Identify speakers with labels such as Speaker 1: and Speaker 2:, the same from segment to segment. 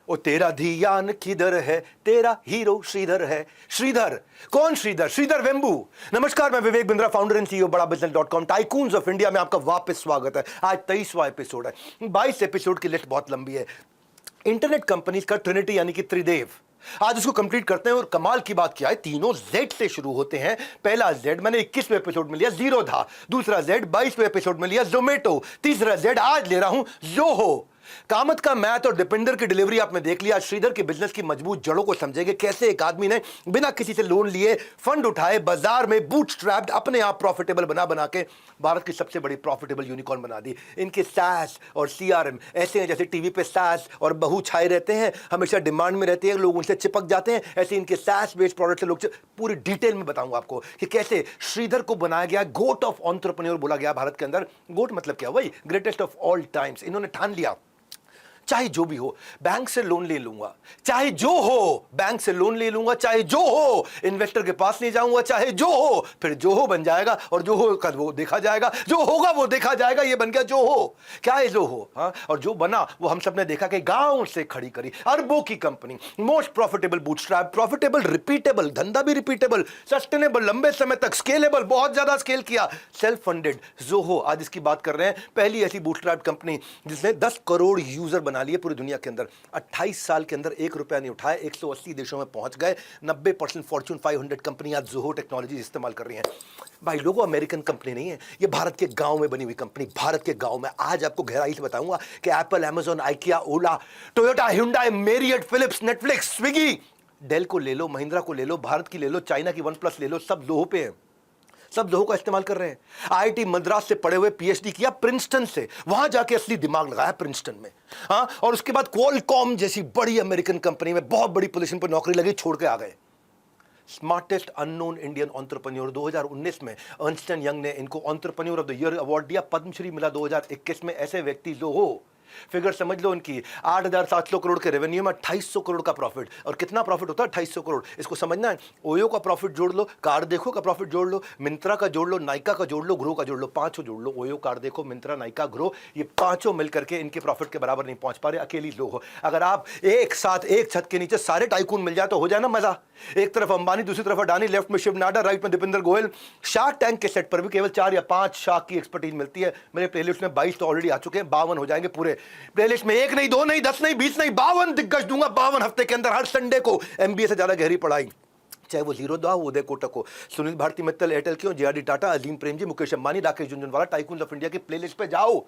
Speaker 1: ओ तेरा धियान किधर है, तेरा हीरो श्रीधर है। श्रीधर कौन? श्रीधर, श्रीधर वेंबू। नमस्कार, मैं Vivek Bindra, founder and CEO बड़ा बिजनेस.com टाइकून्स ऑफ इंडिया में आपका वापस स्वागत है। आज 23वां एपिसोड है। 22 एपिसोड की लिस्ट बहुत लंबी है। इंटरनेट कंपनीज का ट्रिनिटी यानी कि त्रिदेव, आज उसको कंप्लीट करते हैं। और कमाल की बात क्या है, तीनों जेड से शुरू होते हैं। पहला जेड मैंने 21वें एपिसोड में लिया, जीरो था। दूसरा जेड 22वें एपिसोड में लिया, जोमेटो। तीसरा जेड आज ले रहा हूं, जोहो। कामत का मैथ और दीपेंद्र की डिलीवरी आपने देख लिया। श्रीधर के बिजनेस की मजबूत जड़ों को समझेंगे, कैसे एक आदमी ने बिना किसी से लोन लिए फंड उठाए, बाजार में बूटस्ट्रैप्ड अपने आप प्रॉफिटेबल बना के भारत की सबसे बड़ी प्रॉफिटेबल यूनिकॉर्न बना दी। इनके सास और सीआरएम ऐसे हैं जैसे टीवी पे सास और बहू छाए रहते हैं, हमेशा डिमांड में रहते हैं, लोग उनसे चिपक जाते हैं। ऐसे इनके सास बेस्ड प्रोडक्ट से लोग पूरी डिटेल में बताऊंगा आपको कि कैसे श्रीधर को बनाया गया गोट ऑफ एंटरप्रेन्योर बोला गया भारत के अंदर। गोट मतलब क्या? वही ग्रेटेस्ट ऑफ ऑल टाइम्स। इन्होंने ठान लिया चाहे जो भी हो बैंक से लोन ले लूंगा, चाहे जो हो बैंक से लोन ले लूंगा, चाहे जो हो इन्वेस्टर के पास नहीं जाऊंगा, चाहे जो हो, फिर जो हो बन जाएगा और जो हो का वो देखा जाएगा, जो होगा वो देखा जाएगा। ये बन गया जो हो। क्या है जो हो? हाँ, और जो बना वो हम सबने देखा कि गांव से खड़ी करी अरबों की company, most profitable bootstrap, profitable, repeatable, धंधा भी रिपीटेबल, सस्टेनेबल, लंबे समय तक स्केलेबल, बहुत ज्यादा स्केल किया, सेल्फ फंडेड। जो हो आज इसकी बात कर रहे हैं। पहली ऐसी बूटस्ट्रैप कंपनी जिसने 10 करोड़ यूजर बना लिए पूरी दुनिया के अंदर। 28 साल के अंदर 1 रुपया नहीं उठाए, 180 देशों में पहुंच गए। 90% फॉर्च्यून 500 कंपनियां जोहो टेक्नोलॉजी इस्तेमाल कर रही हैं। भाई लोगों, अमेरिकन कंपनी नहीं है ये, भारत के गांव में बनी हुई कंपनी। भारत के गांव में आज आपको गहराई से बताऊंगा कि Apple, Amazon, IKEA, Ola, Toyota, Hyundai, Marriott, Philips, Netflix, Swiggy, Dell को ले लो, महिंद्रा को ले लो, भारत की ले लो, चाइना की वन प्लस ले लो, सब जोहो पे है। सब जोहो का इस्तेमाल कर रहे हैं। आईआईटी मद्रास से पढ़े हुए, पीएचडी किया प्रिंसटन से, वहां जाके असली दिमाग लगाया प्रिंसटन में। हाँ, और उसके बाद क्वालकॉम जैसी बड़ी अमेरिकन कंपनी में बहुत बड़ी पोजीशन पर नौकरी लगी, छोड़ के आ गए। स्मार्टेस्ट अननोन इंडियन एंटरप्रेन्योर 2019 में अर्नस्ट एंड यंग ने इनको entrepreneur of the year award दिया। पद्मश्री मिला 2021 में। ऐसे व्यक्ति जो हो, फिगर समझ लो उनकी, 8,700 करोड़ के रेवेन्यू में 2,800 करोड़ का प्रॉफिट। और कितना प्रॉफिट होता है? 2,800 करोड़। इसको समझना है। ओयो का प्रॉफिट जोड़ लो, कार देखो का प्रॉफिट जोड़ लो, मिंत्रा का जोड़ लो, नाइका का जोड़ लो, ग्रो का जोड़ लो, पांचों जोड़ लो। ओयो, कार देखो, मिंत्रा, नाइका, ग्रो, ये पांचों मिलकर के इनके प्रॉफिट के बराबर नहीं पहुंच पा रहे, अकेली लो हो। अगर आप एक साथ एक छत के नीचे सारे टाइकून मिल जाए तो हो जाए ना मजा। एक तरफ अंबानी, दूसरी तरफ अडानी, लेफ्ट में शिव नाडा, राइट में दीपेंद्र गोयल। शार्क टैंक के सेट पर भी केवल 4 या 5 शार्क की एक्सपर्टीज मिलती है। मेरे प्लेलिस्ट में 22 तो ऑलरेडी आ चुके हैं, 52 हो जाएंगे पूरे प्लेलिस्ट में। 1 नहीं, 2 नहीं, 10 नहीं, 20 नहीं, 52 दिग्गज दूंगा 52 हफ्ते के अंदर, हर संडे को। एमबीए से ज्यादा गहरी पढ़ाई, चाहे वो जीरोधा हो, उदय कोटक हो, सुनील भारती मित्तल एयरटेल की हो, JRD Tata, Azim Premji, Mukesh Ambani, Rakesh Jhunjhunwala, tycoons of India की प्लेलिस्ट पे जाओ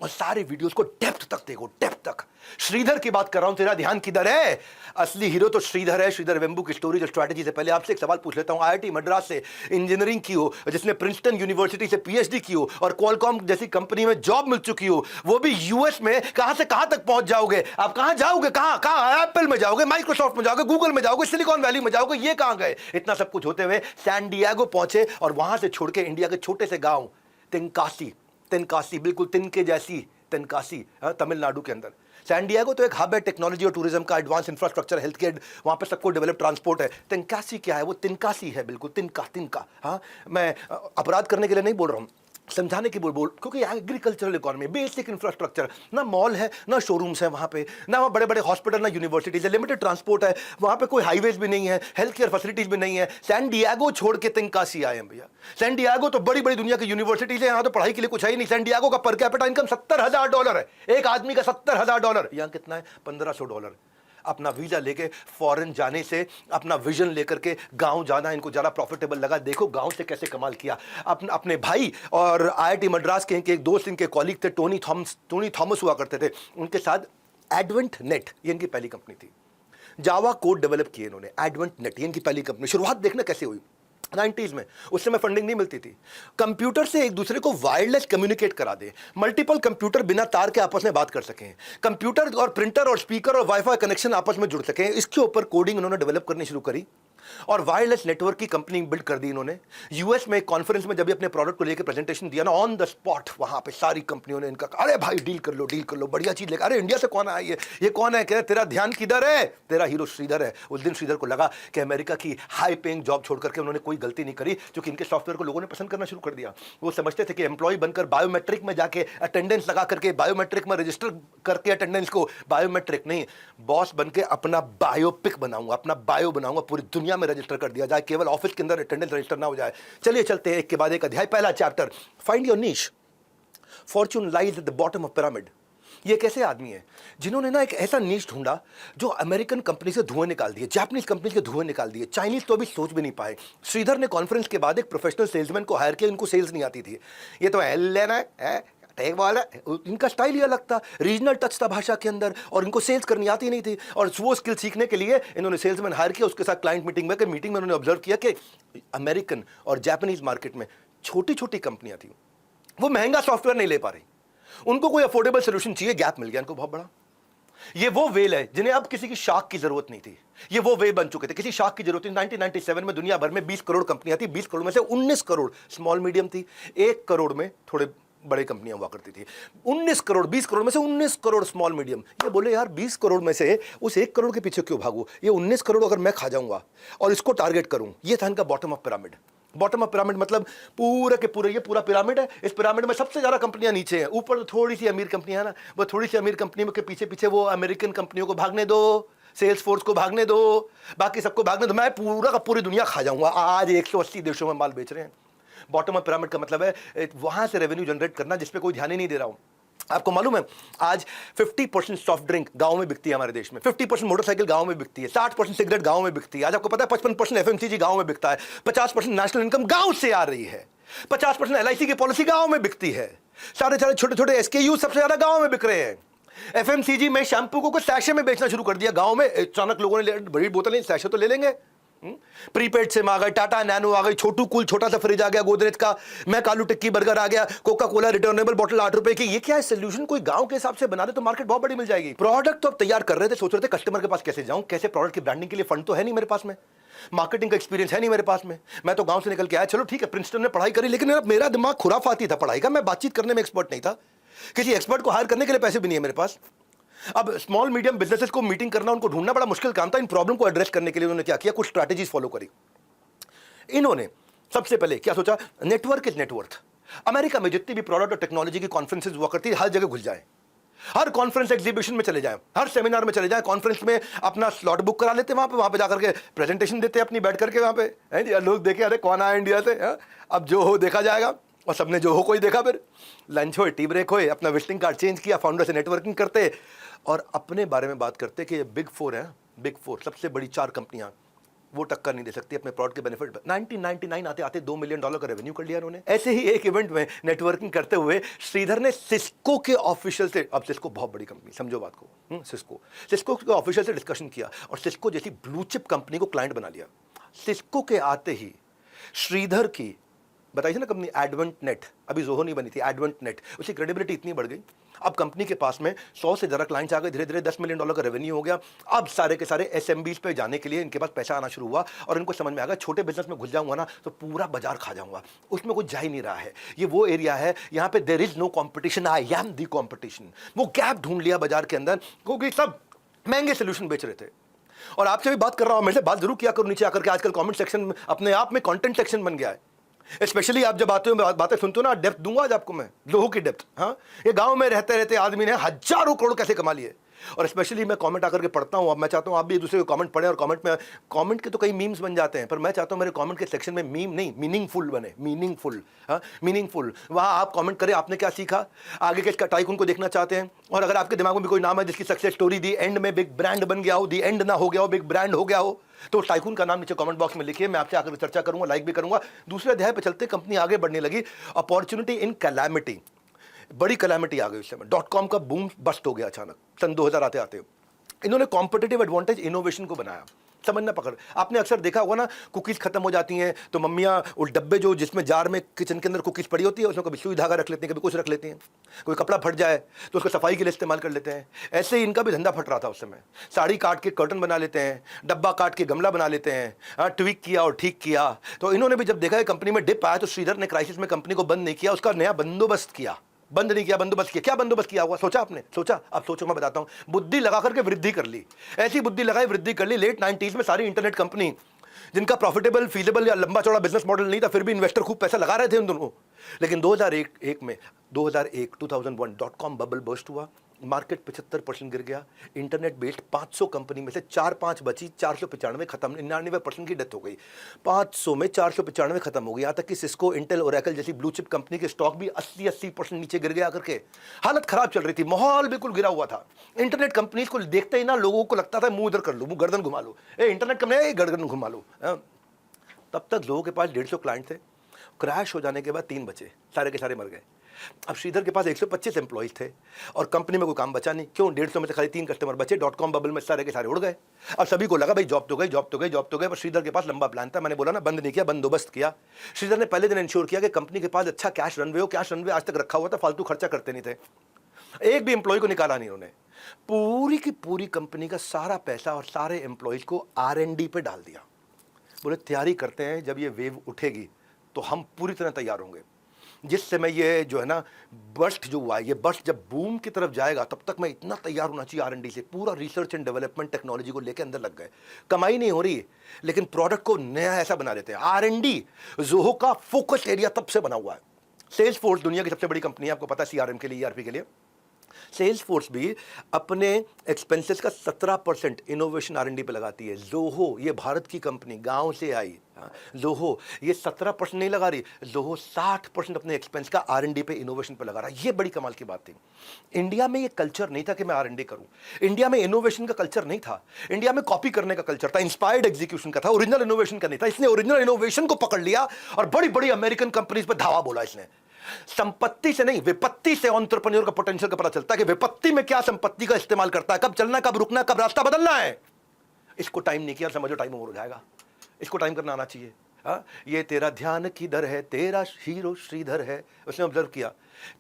Speaker 1: और सारे वीडियोस को डेप्थ तक देखो, डेप्थ तक। श्रीधर की बात कर रहा हूं, तेरा ध्यान किधर है? असली हीरो तो श्रीधर है। श्रीधर वेंबू की स्टोरी, जो स्ट्रैटेजी से पहले आपसे एक सवाल पूछ लेता हूं। आईआईटी मद्रास से इंजीनियरिंग की हो, जिसने प्रिंसटन यूनिवर्सिटी से पीएचडी की हो और क्वालकॉम जैसी कंपनी में जॉब मिल चुकी हो, वो भी यूएस में, कहां से कहां तक पहुंच जाओगे आप? कहां जाओगे? कहां कहां? एप्पल में जाओगे, माइक्रोसॉफ्ट में जाओगे, गूगल में जाओगे, सिलिकॉन वैली में जाओगे, ये कहां गए? इतना सब कुछ होते हुए सैन डिएगो पहुंचे और वहां से छोड़ के इंडिया के छोटे से गांव तेनकासी, तेनकासी बिल्कुल तिनके जैसी तेनकासी, तमिलनाडु के अंदर। सैन डिएगो तो एक हब है टेक्नोलॉजी और टूरिज्म का, एडवांस इंफ्रास्ट्रक्चर, हेल्थ केयर, वहां पे सबको डेवलप ट्रांसपोर्ट है। तेनकासी क्या है? वो तिनकासी है, बिल्कुल तिनका, तिनका। हाँ, मैं अपराध करने के लिए नहीं बोल रहा हूं, समझाने की बोल, क्योंकि एग्रीकल्चरल इकोनॉमी, बेसिक इंफ्रास्ट्रक्चर, ना मॉल है, ना शोरूम्स है वहाँ पे, ना वहाँ बड़े बड़े हॉस्पिटल, ना यूनिवर्सिटीज है, लिमिटेड ट्रांसपोर्ट है, वहाँ पे कोई हाईवेज भी नहीं है, हेल्थ केयर फैसिलिटीज भी नहीं है। सैन डिएगो छोड़ के तेनकासी आए हैं भैया। सैन डिएगो तो बड़ी बड़ी दुनिया की यूनिवर्सिटीज है, यहाँ तो पढ़ाई के लिए कुछ है ही नहीं। सैन डिएगो का पर कैपिटा इनकम $70,000 है, एक आदमी का $70,000। यहाँ कितना है? $1,500। अपना वीजा लेके फॉरेन जाने से अपना विजन लेकर के गांव जाना इनको ज़्यादा प्रॉफिटेबल लगा। देखो गांव से कैसे कमाल किया। अपने भाई और आईआईटी मद्रास के इनके एक दोस्त, इनके कॉलीग थे, टोनी थॉमस हुआ करते थे, उनके साथ एडवेंट नेट, ये इनकी पहली कंपनी थी। जावा कोड डेवलप किए इन्होंने, एडवेंट नेट, ये इनकी पहली कंपनी। शुरुआत देखना कैसे हुई 90s में। उस समय फंडिंग नहीं मिलती थी। कंप्यूटर से एक दूसरे को वायरलेस कम्युनिकेट करा दे, मल्टीपल कंप्यूटर बिना तार के आपस में बात कर सकें, कंप्यूटर और प्रिंटर और स्पीकर और वाईफाई कनेक्शन आपस में जुड़ सकें, इसके ऊपर कोडिंग उन्होंने डेवलप करनी शुरू करी और वायरलेस नेटवर्क की कंपनी बिल्ड कर दी इन्होंने। यूएस में एक कॉन्फ्रेंस में जब अपने प्रोडक्ट को लेकर प्रेजेंटेशन दिया ना, ऑन द स्पॉट वहां पे सारी कंपनियों ने इनका, अरे भाई डील कर लो, बढ़िया चीज लेकर। अरे इंडिया से कौन आया ये कौन है? कह तेरा ध्यान किधर है? तेरा हीरो श्रीधर है। उस दिन श्रीधर को लगा कि अमेरिका की हाई पेइंग जॉब छोड़ करके उन्होंने कोई गलती नहीं करी, क्योंकि इनके सॉफ्टवेयर को लोगों ने पसंद करना शुरू कर दिया। वो समझते थे कि एम्प्लॉय बनकर बायोमेट्रिक में जाके अटेंडेंस लगा करके बायोमेट्रिक में रजिस्टर करके अटेंडेंस को, बायोमेट्रिक नहीं, बॉस बन के अपना बायोपिक बनाऊंगा, अपना बायो बनाऊंगा, पूरी दुनिया में रजिस्टर कर दिया जाए, केवल ऑफिस के अंदर अटेंडेंस रजिस्टर ना हो जाए। चलिए चलते हैं एक के बाद एक अध्याय। पहला chapter, find your niche. Fortune lies at the bottom of pyramid. ये कैसे आदमी है जिन्होंने ना एक ऐसा नीश ढूंढा जो अमेरिकन कंपनी से धुएं निकाल दिए, जापानीज कंपनी के धुएं निकाल दिए, चाइनीज तो अभी सोच भी नहीं पाए। श्रीधर ने कॉन्फ्रेंस के बाद एक प्रोफेशनल सेल्समैन को हायर किया, इनको सेल्स नहीं आती थी, ये तो एल लेना है टेक वाला, इनका स्टाइल ही अलग था, रीजनल टच था भाषा के अंदर, और इनको सेल्स करनी आती नहीं थी। और वो स्किल सीखने के लिए इन्होंने सेल्समैन हायर किया, उसके साथ क्लाइंट मीटिंग में उन्होंने ऑब्जर्व किया कि अमेरिकन और जापानीज मार्केट में छोटी छोटी कंपनियां थी, वो महंगा सॉफ्टवेयर नहीं ले पा रही, उनको कोई अफोर्डेबल सोल्यूशन चाहिए, गैप मिल गया इनको बहुत बड़ा। ये वो वेल है जिन्हें अब किसी की शाख की जरूरत नहीं थी, ये वो वे बन चुके थे, किसी शाख की जरूरत नहीं। 1997 में दुनिया भर में 20 करोड़ कंपनियां थी, 20 करोड़ में से 19 करोड़ स्मॉल मीडियम थी, 1 करोड़ में थोड़े बड़े कंपनियां हुआ करती थी। 19 करोड़, 20 करोड़ में से 19 करोड़ स्मॉल मीडियम। ये बोले यार 20 करोड़ में से उस 1 करोड़ के पीछे क्यों भागूं, ये 19 करोड़ अगर मैं खा जाऊंगा और इसको टारगेट करूं। ये था इनका bottom of pyramid. Bottom of pyramid मतलब पूरे के पूरे, ये पूरा पिरामिड है, इस पिरामिड में सबसे ज्यादा कंपनियां नीचे हैं, ऊपर तो थोड़ी सी अमीर कंपनियां है ना, वो थोड़ी सी अमीर कंपनियों के पीछे पीछे वो अमेरिकन कंपनियों को भागने दो, सेल्स फोर्स को भागने दो, बाकी सबको भागने दो, मैं पूरा का पूरी दुनिया खा जाऊंगा। आज 180 देशों में माल बेच रहे हैं। बॉटम ऑफ पिरामिड का मतलब है वहां से रेवेन्यू जनरेट करना जिस पे कोई ध्यान ही नहीं दे रहा हूं। आपको मालूम है आज 50% सॉफ्ट ड्रिंक गांव में बिकती है हमारे देश में, 50% मोटरसाइकिल गांव में बिकती है, 60% सिगरेट गांव में बिकती है। आज आपको पता है 55% एफएमसीजी गांव में बिकता है, 50% नेशनल इनकम गांव से आ रही है, 50% एलआईसी की पॉलिसी गांव में बिकती है, सारे सारे छोटे छोटे एसकेयू सबसे ज्यादा गांव में बिक रहे हैं। एफएमसीजी में शैम्पू को सैशे में बेचना शुरू कर दिया गांव में, अचानक लोगों ने बड़ी बोतलें सैशे तो ले लेंगे। प्रीपेड सिम आ गए, टाटा नैनो आ गई, छोटू कूल छोटा सा फ्रिज आ गया, गोदरेज का मैं कालू टिक्की बर्गर आ गया, कोका कोला रिटर्नेबल बोतल 8 रुपए की। ये क्या है सोल्यूशन, कोई गांव के हिसाब से बना दे तो मार्केट बहुत बड़ी मिल जाएगी। प्रोडक्ट तो अब तैयार कर रहे थे, सोच रहे थे कस्टमर के पास कैसे जाऊं, कैसे प्रोडक्ट की ब्रांडिंग के लिए फंड तो है नहीं मेरे पास में, मार्केटिंग का एक्सपीरियंस है नहीं मेरे पास में, मैं तो गांव से निकल के आया। चलो ठीक है, प्रिंसटन में पढ़ाई करी, लेकिन मेरा दिमाग खुराफाती था पढ़ाई का, मैं बातचीत करने में एक्सपर्ट नहीं था, किसी एक्सपर्ट को हायर करने के लिए पैसे भी नहीं है मेरे पास। अब स्मॉल मीडियम बिजनेसेस को मीटिंग करना, उनको ढूंढना बड़ा मुश्किल काम था। इन प्रॉब्लम को एड्रेस करने के लिए उन्होंने क्या किया, कुछ स्ट्रैटेजीज फॉलो करी। इन्होंने सबसे पहले क्या सोचा, नेटवर्क इज नेटवर्थ। अमेरिका में जितनी भी प्रोडक्ट और टेक्नोलॉजी की कॉन्फ्रेंसेस हुआ करती है, हर जगह घुस जाए, हर कॉन्फ्रेंस एग्जीबिशन में चले जाएं, हर सेमिनार में चले जाएं, कॉन्फ्रेंस में अपना स्लॉट बुक करा लेते, वहां पे जाकर के प्रेजेंटेशन देते अपनी बैठ करके वहां पे, हैं जी, लोग देखे अरे कौन आया इंडिया से, अब जो हो देखा जाएगा, और सबने जो हो कोई देखा। फिर लंच हो, टी ब्रेक हो, अपना विजिटिंग कार्ड चेंज किया, फाउंडर से नेटवर्किंग करते और अपने बारे में बात करते कि ये बिग 4 है, बिग 4 सबसे बड़ी 4 कंपनियां, वो टक्कर नहीं दे सकती अपने प्रोडक्ट के बेनिफिट पर। 1999 आते आते $2 मिलियन का रेवेन्यू कर लिया उन्होंने। ऐसे ही एक इवेंट में नेटवर्किंग करते हुए श्रीधर ने सिस्को के ऑफिशियल से, अब सिस्को बहुत बड़ी कंपनी, समझो बात को, सिस्को के ऑफिशियल से डिस्कशन किया और सिस्को जैसी ब्लू चिप कंपनी को क्लाइंट बना लिया। सिस्को के आते ही श्रीधर की बताई थी ना कंपनी एडवेंट नेट, अभी जोहो नहीं बनी थी, एडवेंट नेट, उसकी क्रेडिबिलिटी इतनी बढ़ गई, अब कंपनी के पास में 100 से ज़्यादा क्लाइंट्स आ गए, धीरे धीरे $10 मिलियन का रेवेन्यू हो गया। अब सारे के सारे एसएमबीज पे जाने के लिए इनके पास पैसा आना शुरू हुआ और इनको समझ में आ गया छोटे बिजनेस में घुस जाऊंगा ना तो पूरा बाजार खा जाऊंगा, उसमें कुछ जा ही नहीं रहा है। ये वो एरिया है यहाँ पे there is no competition, I am the competition. वो गैप ढूंढ लिया बाजार के अंदर, क्योंकि सब महंगे सोल्यूशन बेच रहे थे। और आपसे भी बात कर रहा हूं, हमेशा बात जरूर किया करो नीचे आकर के, आजकल कमेंट सेक्शन अपने आप में कंटेंट सेक्शन बन गया है। स्पेशली आप जब आते हो बातें सुनते हो ना, डेप्थ दूंगा आज आपको मैं, लोगों की डेप्थ। हाँ, ये गांव में रहते रहते आदमी ने हजारों करोड़ कैसे कमा लिए। और स्पेशली मैं कमेंट आकर के पढ़ता हूँ, अब मैं चाहता हूँ आप भी एक दूसरे को कमेंट पढ़ें, और कमेंट के तो कई मीम्स बन जाते हैं, पर मैं चाहता हूँ मेरे कमेंट के सेक्शन में मीम नहीं, मीनिंगफुल बने, मीनिंगफुल। हाँ, मीनिंगफुल, वहाँ आप कमेंट करें आपने क्या सीखा, आगे के टाइकून को देखना चाहते हैं। और अगर आपके दिमाग में भी कोई नाम है जिसकी सक्सेस स्टोरी दी एंड में बिग ब्रांड बन गया हो, दी एंड ना हो गया हो, बिग ब्रांड हो गया हो, तो टाइकून का नाम नीचे कमेंट बॉक्स में लिखिए, मैं आपसे आकर चर्चा करूंगा, लाइक भी करूंगा। दूसरे अध्याय पे चलते, कंपनी आगे बढ़ने लगी, अपॉर्चुनिटी इन कैलामिटी, बड़ी कैलामिटी आ गई उस समय। .com का बूम बस्ट हो गया अचानक सन 2000 आते आते। इन्होंने कॉम्पिटिटिव एडवांटेज इनोवेशन को बनाया, समझना पकड़। आपने अक्सर देखा होगा ना, कुकीज़ खत्म हो जाती हैं तो मम्मियाँ उस डब्बे जो जिसमें जार में किचन के अंदर कुकीज़ पड़ी होती है, उसमें कभी सुई धागा रख लेते हैं, कभी कुछ रख लेते हैं, कोई कपड़ा फट जाए तो उसको सफाई के लिए इस्तेमाल कर लेते हैं। ऐसे ही इनका भी धंधा फट रहा था उस समय। साड़ी काट के कर्टन बना लेते हैं, डब्बा काट के गमला बना लेते हैं। हाँ, ट्विक किया और ठीक किया। तो इन्होंने भी जब देखा है कंपनी में डिप आया तो श्रीधर ने क्राइसिस में कंपनी को बंद नहीं किया, उसका नया बंदोबस्त किया। बंद नहीं किया, बंदोबस्त किया। क्या बंदोबस्त किया होगा, सोचा आपने? सोचा? अब सोचो, मैं बताता हूं। बुद्धि लगा करके वृद्धि कर ली, ऐसी बुद्धि लगाई वृद्धि कर ली। लेट 90s में सारी इंटरनेट कंपनी जिनका प्रॉफिटेबल फीजेबल या लंबा चौड़ा बिजनेस मॉडल नहीं था, फिर भी इन्वेस्टर खूब पैसा लगा रहे थे उन दोनों। लेकिन 2001 में 2001 2001 .com बबल बर्स्ट हुआ, मार्केट 75% गिर गया। इंटरनेट बेस्ड 500 कंपनी में से 4-5 बची, 495 खत्म, 99% की डेथ हो गई। 500 में 495 खत्म हो गई। यहाँ तक कि सिस्को, इंटेल, ओरेकल जैसी ब्लू चिप कंपनी के स्टॉक भी 80% नीचे गिर गया करके। हालत खराब चल रही थी, माहौल बिल्कुल गिरा हुआ था। इंटरनेट कंपनीज को देखते ही ना लोगों को लगता था मुंह इधर कर लो, मुंह गर्दन घुमा लो, इंटरनेट कंपनी गर्दन घुमा लो। तब तक लोगों के पास 150 क्लाइंट थे। क्रैश हो जाने के बाद 3 बचे, सारे के सारे मर गए। अब श्रीधर के पास 125 एम्प्लॉइज थे और कंपनी में कोई काम बचा नहीं। क्यों? 150 में से खाली 3 कस्टमर बचे। .com बबल में सारे के सारे उड़ गए। अब सभी को लगा भाई जॉब तो गई, जॉब तो गई, जॉब तो गई। पर श्रीधर के पास लंबा प्लान था। मैंने बोला ना, बंद नहीं किया, बंदोबस्त किया। श्रीधर ने पहले दिन इंश्योर किया कि कंपनी के पास अच्छा कैश रनवे हो। कैश रनवे आज तक रखा हुआ था, फालतू खर्चा करते नहीं थे। एक भी एम्प्लॉय को निकाला नहीं उन्होंने। पूरी की पूरी कंपनी का सारा पैसा और सारे एम्प्लॉयज को R&D पे डाल दिया। बोले तैयारी करते हैं, जब ये वेव उठेगी तो हम पूरी तरह तैयार होंगे। जिस समय ये जो है ना बर्स्ट जो हुआ है, ये बर्स्ट जब बूम की तरफ जाएगा तब तक मैं इतना तैयार होना चाहिए। R&D से पूरा रिसर्च एंड डेवलपमेंट टेक्नोलॉजी को लेकर अंदर लग गए। कमाई नहीं हो रही लेकिन प्रोडक्ट को नया ऐसा बना देते हैं। R&D जोहो का फोकस एरिया तब से बना हुआ है। सेल्स फोर्स दुनिया की सबसे बड़ी कंपनी है, आपको पता है, CRM के लिए, ERP के लिए। सेल्स फोर्स भी अपने एक्सपेंसेस का 17% इनोवेशन R&D पे लगाती है। जोहो ये भारत की कंपनी, गांव से आई। जोहो ये 17% नहीं लगा रही, जोहो 60% अपने एक्सपेंस का R&D पे इनोवेशन पे लगा रहा है। ये बड़ी कमाल की बात थी। इंडिया में ये कल्चर नहीं था कि मैं R&D करूं। इंडिया में इनोवेशन का कल्चर नहीं था। इंडिया में कॉपी करने का कल्चर था, इंस्पायर्ड एग्जीक्यूशन का था, ओरिजिनल इनोवेशन का नहीं था। इसने ओरिजिनल इनोवेशन को पकड़ लिया और बड़ी बड़ी अमेरिकन कंपनीज पर धावा बोला इसने। संपत्ति से नहीं, विपत्ति से एंटरप्रेन्योर का पोटेंशियल का पता चलता है कि विपत्ति में क्या संपत्ति का इस्तेमाल करता है, कब चलना, कब रुकना, कब रास्ता बदलना है। इसको टाइम नहीं किया, समझो टाइम ओवर हो जाएगा। इसको टाइम करना आना चाहिए। हाँ, ये तेरा ध्यान किधर है, तेरा हीरो श्रीधर है। उसने ऑब्जर्व किया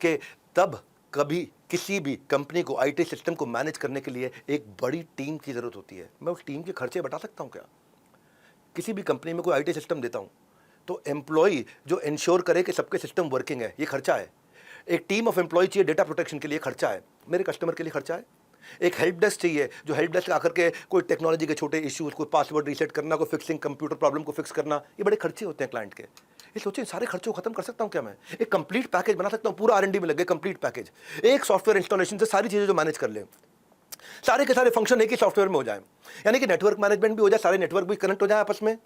Speaker 1: कि तब कभी किसी भी कंपनी को IT सिस्टम को मैनेज करने के लिए एक बड़ी टीम की जरूरत होती है। मैं उस टीम के खर्चे बता सकता हूं क्या? किसी भी कंपनी में कोई IT सिस्टम देता हूं तो एम्प्लॉय जो इंश्योर करे कि सबके सिस्टम वर्किंग है, ये खर्चा है। एक टीम ऑफ एम्प्लॉय चाहिए डेटा प्रोटेक्शन के लिए, खर्चा है। मेरे कस्टमर के लिए खर्चा है। एक हेल्प डेस्क चाहिए जो हेल्प डेस्क आकर के कोई टेक्नोलॉजी के छोटे इश्यूज, कोई पासवर्ड रीसेट करना, कोई फिक्सिंग, कंप्यूटर प्रॉब्लम को फिक्स करना, ये बड़े खर्चे होते हैं क्लाइंट के। ये सोचिए, सारे खर्चों को खत्म कर सकता हूँ क्या मैं? एक कंप्लीट पैकेज बना सकता हूँ, पूरा R&D में लगे कंप्लीट पैकेज। एक सॉफ्टवेयर इंस्टॉलेशन से सारी चीजें जो मैनेज कर ले, सारे के सारे फंक्शन एक ही सॉफ्टवेयर में हो जाए। यानी कि नेटवर्क मैनेजमेंट भी हो जाए, सारे नेटवर्क भी कनेक्ट हो जाए आपस में,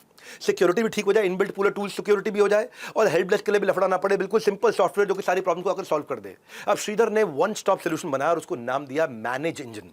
Speaker 1: सिक्योरिटी भी ठीक हो जाए, इनबिल्ट पूरा टूल सिक्योरिटी भी हो जाए, और हेल्प डेस्क के लिए भी लफड़ा ना पड़े। बिल्कुल सिंपल सॉफ्टवेयर जो कि सारी प्रॉब्लम को आकर सॉल्व कर दे। अब श्रीधर ने वन स्टॉप सोल्यूशन बनाया और उसको नाम दिया मैनेज इंजन।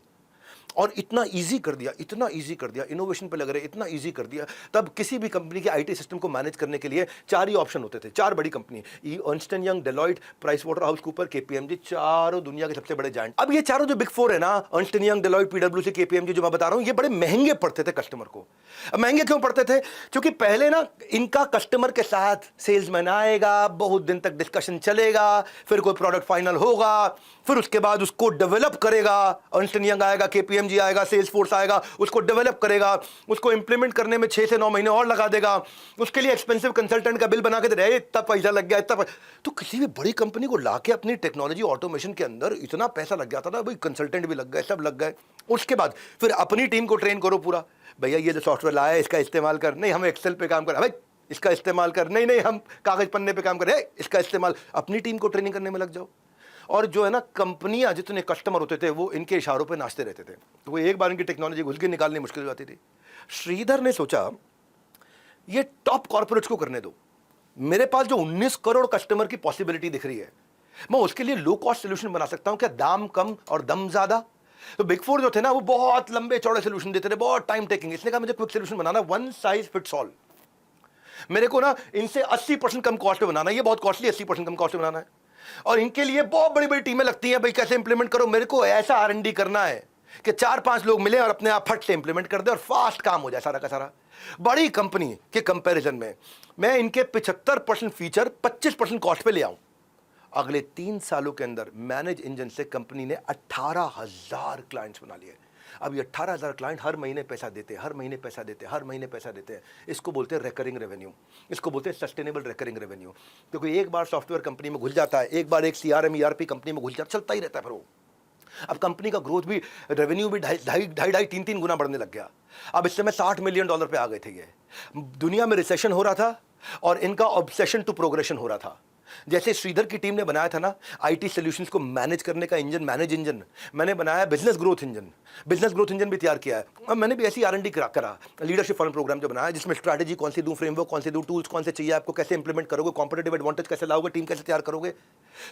Speaker 1: और इतना इजी कर दिया, इतना इजी कर दिया, इनोवेशन पे लग रहे, इतना इजी कर दिया। तब किसी भी कंपनी के IT सिस्टम को मैनेज करने के लिए 4 ही ऑप्शन होते थे। 4 बड़ी company, Ernst and young, Deloitte, price water house Cooper, KPMG, चारों दुनिया के सबसे बड़े जायंट। अब ये चारों जो बिग 4 है ना, Ernst and young, Deloitte, PwC, KPMG जो मैं बता रहा हूं, ये बड़े महंगे पड़ते थे कस्टमर को। अब महंगे क्यों पड़ते थे? क्योंकि पहले ना इनका कस्टमर के साथ सेल्समैन आएगा, बहुत दिन तक डिस्कशन चलेगा, फिर कोई प्रोडक्ट फाइनल होगा, फिर उसके बाद उसको डेवलप करेगा। अर्नस्ट एंड यंग आएगा, KPMG आएगा, सेल्स फोर्स आएगा, उसको डेवलप करेगा, उसको इंप्लीमेंट करने में 6 से 9 महीने और लगा देगा, उसके लिए एक्सपेंसिव कंसल्टेंट का बिल बना के दे रहे, इतना पैसा लग गया, इतना। तो किसी भी बड़ी कंपनी को लाके अपनी टेक्नोलॉजी ऑटोमेशन के अंदर इतना पैसा लग जाता था, भाई कंसल्टेंट भी लग गए, सब लग गए। उसके बाद फिर अपनी टीम को ट्रेन करो पूरा, भैया ये जो सॉफ्टवेयर लाया है इसका इस्तेमाल कर, नहीं हम एक्सेल पे काम कर, भाई इसका इस्तेमाल कर, नहीं नहीं हम कागज पन्ने पे काम करें, इसका इस्तेमाल। अपनी टीम को ट्रेनिंग करने में लग जाओ। और जो है ना, कंपनियां जितने कस्टमर होते थे वो इनके इशारों पे नाचते रहते थे, तो वो एक बार इनकी टेक्नोलॉजी घुस के निकालनी मुश्किल हो जाती थी। श्रीधर ने सोचा ये टॉप कॉर्पोरेट्स को करने दो, मेरे पास जो 19 करोड़ कस्टमर की पॉसिबिलिटी दिख रही है, मैं उसके लिए लो कॉस्ट सोल्यूशन बना सकता हूं क्या? दाम कम और दम ज्यादा। तो बिग 4 जो थे ना, वो बहुत लंबे चौड़े सोल्यूशन देते थे, बहुत टाइम टेकिंग। इसने कहा मुझे क्विक सोल्यूशन बनाना, वन साइज फिट्स ऑल। मेरे को ना इनसे 80% कम कॉस्ट पे बनाना है, ये बहुत कॉस्टली, 80% कम कॉस्ट पे बनाना है। और इनके लिए बहुत बड़ी बड़ी टीमें लगती हैं, भाई कैसे इंप्लीमेंट करो। मेरे को ऐसा R&D करना है कि 4-5 लोग मिले और अपने आप फट से इंप्लीमेंट कर दे और फास्ट काम हो जाए सारा का सारा। बड़ी कंपनी के कंपैरिजन में मैं इनके 75% फीचर 25% कॉस्ट पे ले आऊं। अगले 3 सालों के अंदर मैनेज इंजन से कंपनी ने 18,000 क्लाइंट्स बना लिए। अब ये 18,000 क्लाइंट हर महीने पैसा देते हैं, हर महीने पैसा देते हैं, हर महीने पैसा देते हैं। इसको बोलते हैं रिकरिंग रेवेन्यू, इसको बोलते हैं सस्टेनेबल रिकरिंग रेवेन्यू। क्योंकि एक बार सॉफ्टवेयर कंपनी में घुस जाता है, एक बार एक CRM ERP कंपनी में घुस जाता है, चलता ही रहता है फिर वो। अब कंपनी का ग्रोथ भी, रेवेन्यू भी 2.5-3 गुना बढ़ने लग गया। अब इस समय $60 मिलियन पे आ गए थे ये। दुनिया में रिसेशन हो रहा था और इनका ऑब्सेशन टू प्रोग्रेशन हो रहा था। जैसे श्रीधर की टीम ने बनाया था ना आईटी सॉल्यूशंस को मैनेज करने का इंजन, मैनेज इंजन, मैंने बनाया business growth engine, business growth engine भी तैयार किया है। और मैंने भी ऐसी R&D करा लीडरशिप फंड प्रोग्राम जो बनाया, जिसमें स्ट्रैटेजी कौन सी दूं, फ्रेमवर्क कौन से दूं, टूल्स कौन से चाहिए आपको, कैसे इंप्लीमेंट करोगे, कॉम्पिटिटिव एडवांटेज कैसे लाओगे, टीम कैसे तैयार करोगे।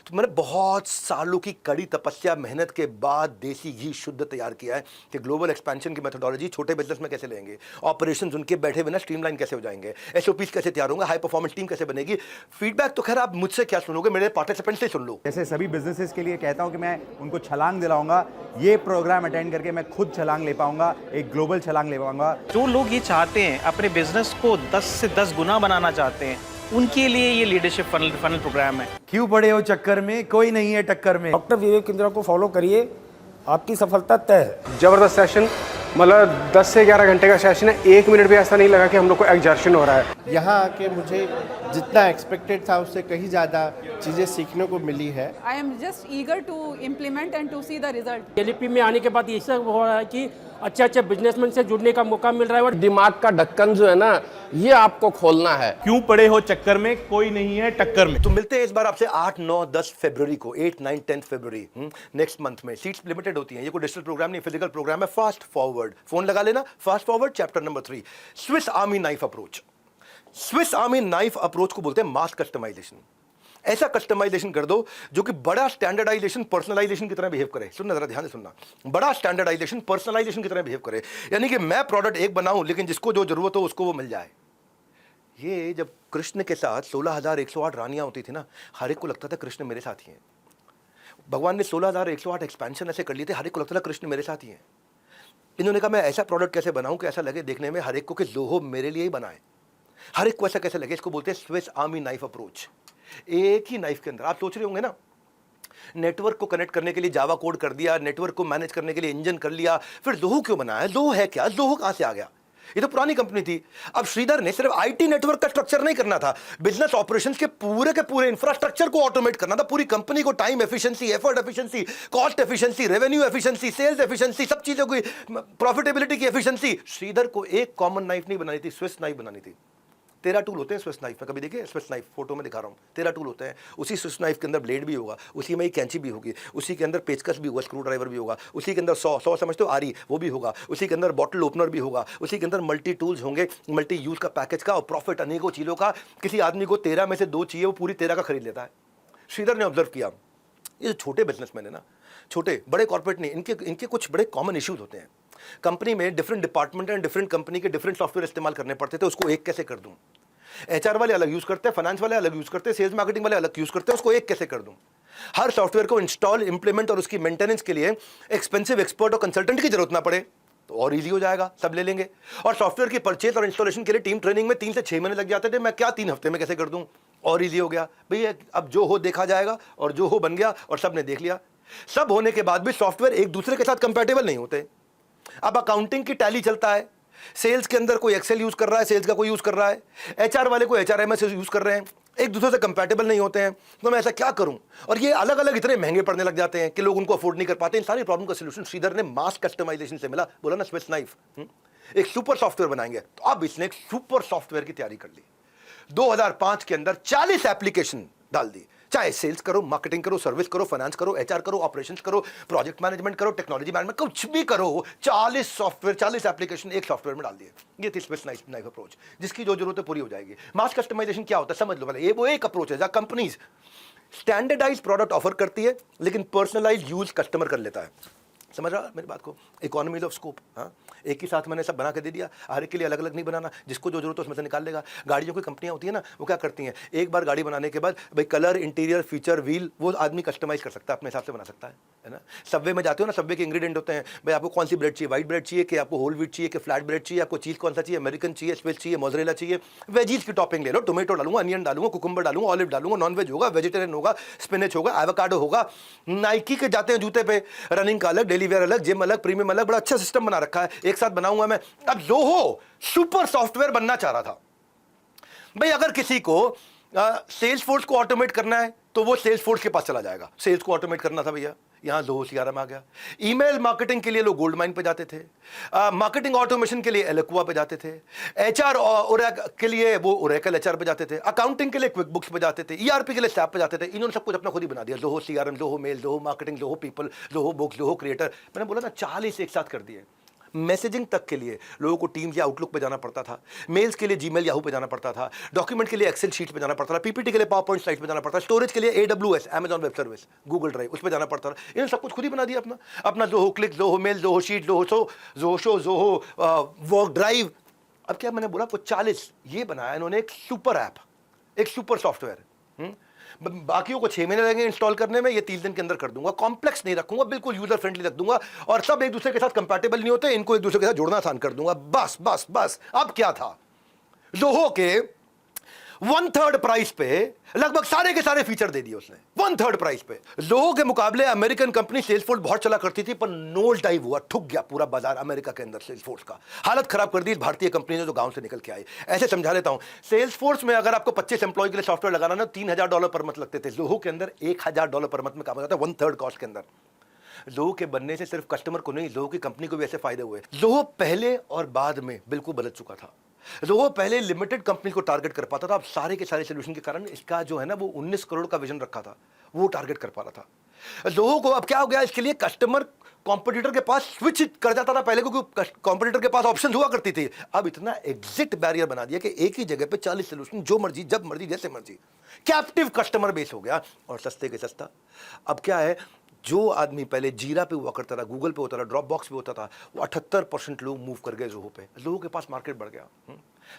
Speaker 1: तो मैंने बहुत सालों की कड़ी तपस्या मेहनत के बाद देसी घी शुद्ध तैयार किया है कि ग्लोबल एक्सपेंशन की मेथोडोलॉजी छोटे बिजनेस में कैसे लेंगे, ऑपरेशंस उनके बैठे बिना स्ट्रीमलाइन कैसे हो जाएंगे, SOPs कैसे तैयार होंगे, हाई परफॉर्मेंस टीम कैसे बनेगी। फीडबैक तो खैर आप मुझसे क्या सुनोगे, मेरे पार्टिसिपेंट से सुन लो।
Speaker 2: जैसे सभी बिजनेसेस के लिए कहता हूं कि मैं उनको छलांग दिलाऊंगा, ये प्रोग्राम अटेंड करके मैं खुद छलांग ले पाऊंगा, एक ग्लोबल छलांग ले पाऊंगा।
Speaker 3: जो लोग ये चाहते हैं अपने बिजनेस को 10 से 10 गुना बनाना चाहते हैं, उनके लिए ये लीडरशिप फनल प्रोग्राम है।
Speaker 2: क्यों पड़े हो चक्कर में, कोई नहीं है टक्कर में।
Speaker 4: डॉक्टर विवेक बिंद्रा को फॉलो करिए, आपकी सफलता तय है।
Speaker 5: जबरदस्त सेशन, मतलब 10 से 11 घंटे का सेशन है। 1 मिनट भी ऐसा नहीं लगा कि हम लोग को एग्जर्शन हो रहा है।
Speaker 6: यहाँ आके मुझे जितना एक्सपेक्टेड था उससे कहीं ज़्यादा चीज़ें सीखने को मिली है।
Speaker 7: I am just eager to implement and to see the result.
Speaker 4: LEP में आने के बाद ये सब हो रहा है कि अच्छे अच्छे बिजनेसमैन से जुड़ने का मौका मिल रहा है। और
Speaker 8: दिमाग का ढक्कन जो है ना, ये आपको खोलना है।
Speaker 9: क्यों पड़े हो चक्कर में, कोई नहीं है टक्कर में।
Speaker 1: तो मिलते हैं इस बार आपसे 8, 9, 10 फरवरी को, 8, 9, 10 फरवरी नेक्स्ट मंथ में। सीट्स लिमिटेड होती हैं, ये कोई डिजिटल प्रोग्राम नहीं, फिजिकल प्रोग्राम है। फास्ट फॉरवर्ड, फोन लगा लेना, fast forward chapter number 3, Swiss army knife approach. Swiss army knife approach को बोलते हैं मास कस्टमाइजेशन। ऐसा कस्टमाइजेशन कर दो जो कि बड़ा स्टैंडर्डाइजेशन पर्सनलाइजेशन की तरह बिहेव करे। सुनना जरा ध्यान से सुनना, बड़ा स्टैंडर्डाइजेशन पर्सनलाइजेशन की तरह बिहेव करे, यानी कि मैं प्रोडक्ट एक बनाऊं लेकिन जिसको जो जरूरत हो उसको वो मिल जाए। ये जब कृष्ण के साथ 16,108 रानियां होती थी ना, हर एक को लगता था कृष्ण मेरे साथ ही हैं। भगवान ने 16,108 एक्सपेंशन ऐसे कर लिए थे, हर एक को लगता था कृष्ण मेरे साथ ही हैं। इन्होंने कहा मैं ऐसा प्रोडक्ट कैसे बनाऊं कि ऐसा लगे देखने में हर एक को कि लोहो मेरे लिए ही बनाए, हर एक को ऐसा कैसे लगे। इसको बोलते हैं स्विस आर्मी नाइफ अप्रोच। एक ही नाइफ के अंदर आप सोच रहे होंगे ना, नेटवर्क को कनेक्ट करने के लिए जावा कोड कर दिया, नेटवर्क को मैनेज करने के लिए इंजन कर लिया, फिर जोहो क्यों बनाया? जोहो है क्या? जोहो कहां से आ गया? ये तो पुरानी कंपनी थी। अब श्रीधर ने सिर्फ आईटी नेटवर्क का स्ट्रक्चर नहीं करना था, बिजनेस ऑपरेशंस के पूरे इंफ्रास्ट्रक्चर को ऑटोमेट करना था, पूरी कंपनी को time efficiency, effort efficiency, cost efficiency, revenue efficiency, sales efficiency, सब चीजों की प्रॉफिटेबिलिटी की एफिशिएंसी। श्रीधर को एक कॉमन नाइफ नहीं बनानी थी, स्विस नाइफ बनानी थी। 13 टूल होते हैं स्विस नाइफ में, कभी देखिए स्विस नाइफ, फोटो में दिखा रहा हूँ, 13 टूल होते हैं। उसी स्विस नाइफ के अंदर ब्लेड भी होगा, उसी में ही कैंची भी होगी, उसी के अंदर पेचकस भी होगा, स्क्रू ड्राइवर भी होगा, उसी के अंदर 100 समझते हो आरी वो भी होगा, उसी के अंदर बॉटल ओपनर भी होगा, उसी के अंदर मल्टी टूल्स होंगे, मल्टी यूज का पैकेज का और प्रॉफिट अनेकों चीज़ों का। किसी आदमी को 13 में से 2 चाहिए, वो पूरी 13 का खरीद लेता है। श्रीधर ने ऑब्जर्व किया, ये जो छोटे बिजनेसमैन है ना, छोटे बड़े कॉर्पोरेट नहीं, इनके कुछ बड़े कॉमन इश्यूज होते हैं। कंपनी में different department and different company के डिफरेंट सॉफ्टवेयर इस्तेमाल करने पड़ते थे, उसको एक कैसे कर दूं। HR वाले अलग यूज करते हैं, फाइनेंस वाले अलग यूज करते हैं, सेल्स मार्केटिंग वाले अलग यूज करते हैं, उसको एक कैसे कर दूं। हर सॉफ्टवेयर को इंस्टॉल, इंप्लीमेंट और उसकी मेंटेनेंस के लिए एक्सपेंसिव एक्सपर्ट और कंसल्टेंट की जरूरत ना पड़े तो और इजी हो जाएगा, सब ले लेंगे। और सॉफ्टवेयर की परचेज और इंस्टॉलेशन के लिए टीम ट्रेनिंग में 3 से 6 महीने लग जाते थे, मैं क्या 3 हफ्ते में कैसे कर दूं, और इजी हो गया। भैया अब जो हो देखा जाएगा, और जो हो बन गया और सब ने देख लिया। सब होने के बाद भी सॉफ्टवेयर एक दूसरे के साथ कंपैटिबल नहीं होते। अब अकाउंटिंग की टैली चलता है, सेल्स के अंदर कोई एक्सेल यूज कर रहा है, सेल्स का कोई यूज कर रहा है, HR वाले कोई HRMS यूज कर रहे हैं, एक दूसरे से कंपैटिबल नहीं होते हैं। तो मैं ऐसा क्या करूं? और ये अलग अलग इतने महंगे पड़ने लग जाते हैं कि लोग उनको अफोर्ड नहीं कर पाते। इन सारी प्रॉब्लम का सलूशन श्रीधर ने मास कस्टमाइजेशन से मिला। बोला ना स्विस नाइफ, एक सुपर सॉफ्टवेयर बनाएंगे। तो अब इसने एक सुपर सॉफ्टवेयर की तैयारी कर ली। 2005 के अंदर 40 एप्लीकेशन डाल दी, चाहे सेल्स करो, मार्केटिंग करो, सर्विस करो, फाइनेंस करो, HR करो, ऑपरेशंस करो, प्रोजेक्ट मैनेजमेंट करो, टेक्नोलॉजी मैनेजमेंट, कुछ भी करो। 40 सॉफ्टवेयर, 40 एप्लीकेशन एक सॉफ्टवेयर में डाल दिए। ये थी स्विस नाइफ अप्रोच, जिसकी जो जरूरत है पूरी हो जाएगी। मास कस्टमाइजेशन क्या होता है समझ लो पहले। ये वो एक अप्रोच है जहां कंपनीज स्टैंडर्डाइज प्रोडक्ट ऑफर करती है लेकिन पर्सनलाइज यूज कस्टमर कर लेता है। समझ रहा मेरी बात को? Economies of scope. हाँ, एक ही साथ मैंने सब बना के दे दिया, हर एक के लिए अलग अलग नहीं बनाना, जिसको जो जरूरत है उसमें से निकाल लेगा। गाड़ियों की कंपनियां होती है ना, वो क्या करती हैं, एक बार गाड़ी बनाने के बाद भाई कलर, इंटीरियर, फीचर, व्हील वो आदमी कस्टमाइज कर सकता है, अपने हिसाब से बना सकता है ना। सबवे में जाते हो ना, सबवे के इंग्रेडिएंट होते हैं, भाई आपको कौन सी ब्रेड चाहिए, व्हाइट ब्रेड चाहिए कि आपको होल व्हीट चाहिए कि फ्लैट ब्रेड चाहिए, आपको चीज़ कौन सा चाहिए, अमेरिकन चाहिए, स्विस चाहिए, मोज़रेला चाहिए। वेजीज की टॉपिंग ले लो, टोमेटो डालूंगा, अनियन डालूंगा, कुकुम्बर डालूंगा, ऑलिव डालूंगा, नॉन वेज होगा, वेजिटेरियन होगा, स्पिनच होगा, एवोकाडो होगा। नाइकी के जाते हैं जूते पे, रनिंग का अलग, डेली वेयर अलग, जिम अलग, प्रीमियम अलग, बड़ा अच्छा सिस्टम बना रखा है, एक साथ बनाऊंगा मैं। अब जोहो सुपर सॉफ्टवेयर बनना चाह रहा था। भाई अगर किसी को सेल्स फोर्स को ऑटोमेट करना है तो वो सेल्स फोर्स के पास चला जाएगा। सेल्स को ऑटोमेट करना था भैया, यहाँ ज़ोहो सीआरएम आ गया। ईमेल मार्केटिंग के लिए लोग गोल्ड माइन पे जाते थे, मार्केटिंग ऑटोमेशन के लिए एलेक्वा पे जाते थे, एचआर के लिए वो ओरेकल एचआर पे जाते थे, अकाउंटिंग के लिए क्विक बुक्स पे जाते थे, ईआरपी के लिए सैप पे जाते थे। इन्होंने सब कुछ अपना खुद ही बना दिया, Zoho CRM, Zoho mail, Zoho marketing, Zoho people, Zoho books, Zoho creator. मैंने बोला ना 40 एक साथ कर दिए। मैसेजिंग तक के लिए लोगों को टीम्स या आउटलुक पे जाना पड़ता था, मेल्स के लिए जीमेल याहू पे जाना पड़ता था, डॉक्यूमेंट के लिए एक्सेल शीट पे जाना पड़ता था, पीपीटी के लिए पावर पॉइंट स्लाइड पे जाना पड़ता था, स्टोरेज के लिए AWS Amazon web service, Google drive उस पे जाना पड़ता था। इन्होंने सब कुछ खुद ही बना दिया अपना अपना Zoho click, Zoho mail, Zoho sheet, Zoho show, Zoho work drive. अब क्या मैंने बोला वो 40 ये बनाया इन्होंने, एक सुपर ऐप, एक सुपर सॉफ्टवेयर। बाकियों को 6 महीने लगेंगे इंस्टॉल करने में, ये 30 दिन के अंदर कर दूंगा। कॉम्प्लेक्स नहीं रखूंगा, बिल्कुल यूजर फ्रेंडली रख दूंगा, और सब एक दूसरे के साथ कंपैटिबल नहीं होते, इनको एक दूसरे के साथ जोड़ना आसान कर दूंगा। बस बस बस। अब क्या था, ज़ोहो के 1/3 प्राइस पे लगभग सारे के सारे फीचर दे दिए उसने, 1/3 प्राइस पे। ज़ोहो के मुकाबले अमेरिकन कंपनी सेल्सफोर्स बहुत चला करती थी, पर नोज डाइव हुआ, ठुक गया पूरा बाजार अमेरिका के अंदर। सेल्सफोर्स का हालत खराब कर दी इस भारतीय कंपनी ने जो गांव से निकल के आई। ऐसे समझा लेता हूं, सेल्सफोर्स में अगर आपको 25 एम्प्लॉय के लिए सॉफ्टवेयर लगाना ना $3000 पर मंथ लगते थे, ज़ोहो के अंदर $1000 पर मंथ में काम हो जाता है, 1/3 कॉस्ट के अंदर। ज़ोहो के बनने से सिर्फ कस्टमर को नहीं, ज़ोहो की कंपनी को भी ऐसे फायदे हुए। ज़ोहो पहले और बाद में बिल्कुल बदल चुका था। ज़ोहो पहले लिमिटेड कंपनी को टारगेट कर पाता था, अब सारे के सारे सोल्यूशन के कारण इसका जो है ना वो 19 करोड़ का विजन रखा था, वो टारगेट कर पा रहा था। ज़ोहो को अब क्या हो गया, इसके लिए कस्टमर कॉम्पिटिटर के पास स्विच कर जाता था पहले, क्योंकि कॉम्पिटिटर के पास ऑप्शन हुआ करती थी। अब इतना एग्जिट बैरियर बना दिया कि एक ही जगह पे 40 सोल्यूशन, जो मर्जी जब मर्जी जैसे मर्जी। कैप्टिव कस्टमर बेस हो गया, और सस्ते के सस्ता। अब क्या है, जो आदमी पहले जीरा पे हुआ करता था, गूगल पे होता था, ड्रॉप बॉक्स पे होता था, वो 78% लोग मूव कर गए ज़ोहो पे। ज़ोहो के पास मार्केट बढ़ गया।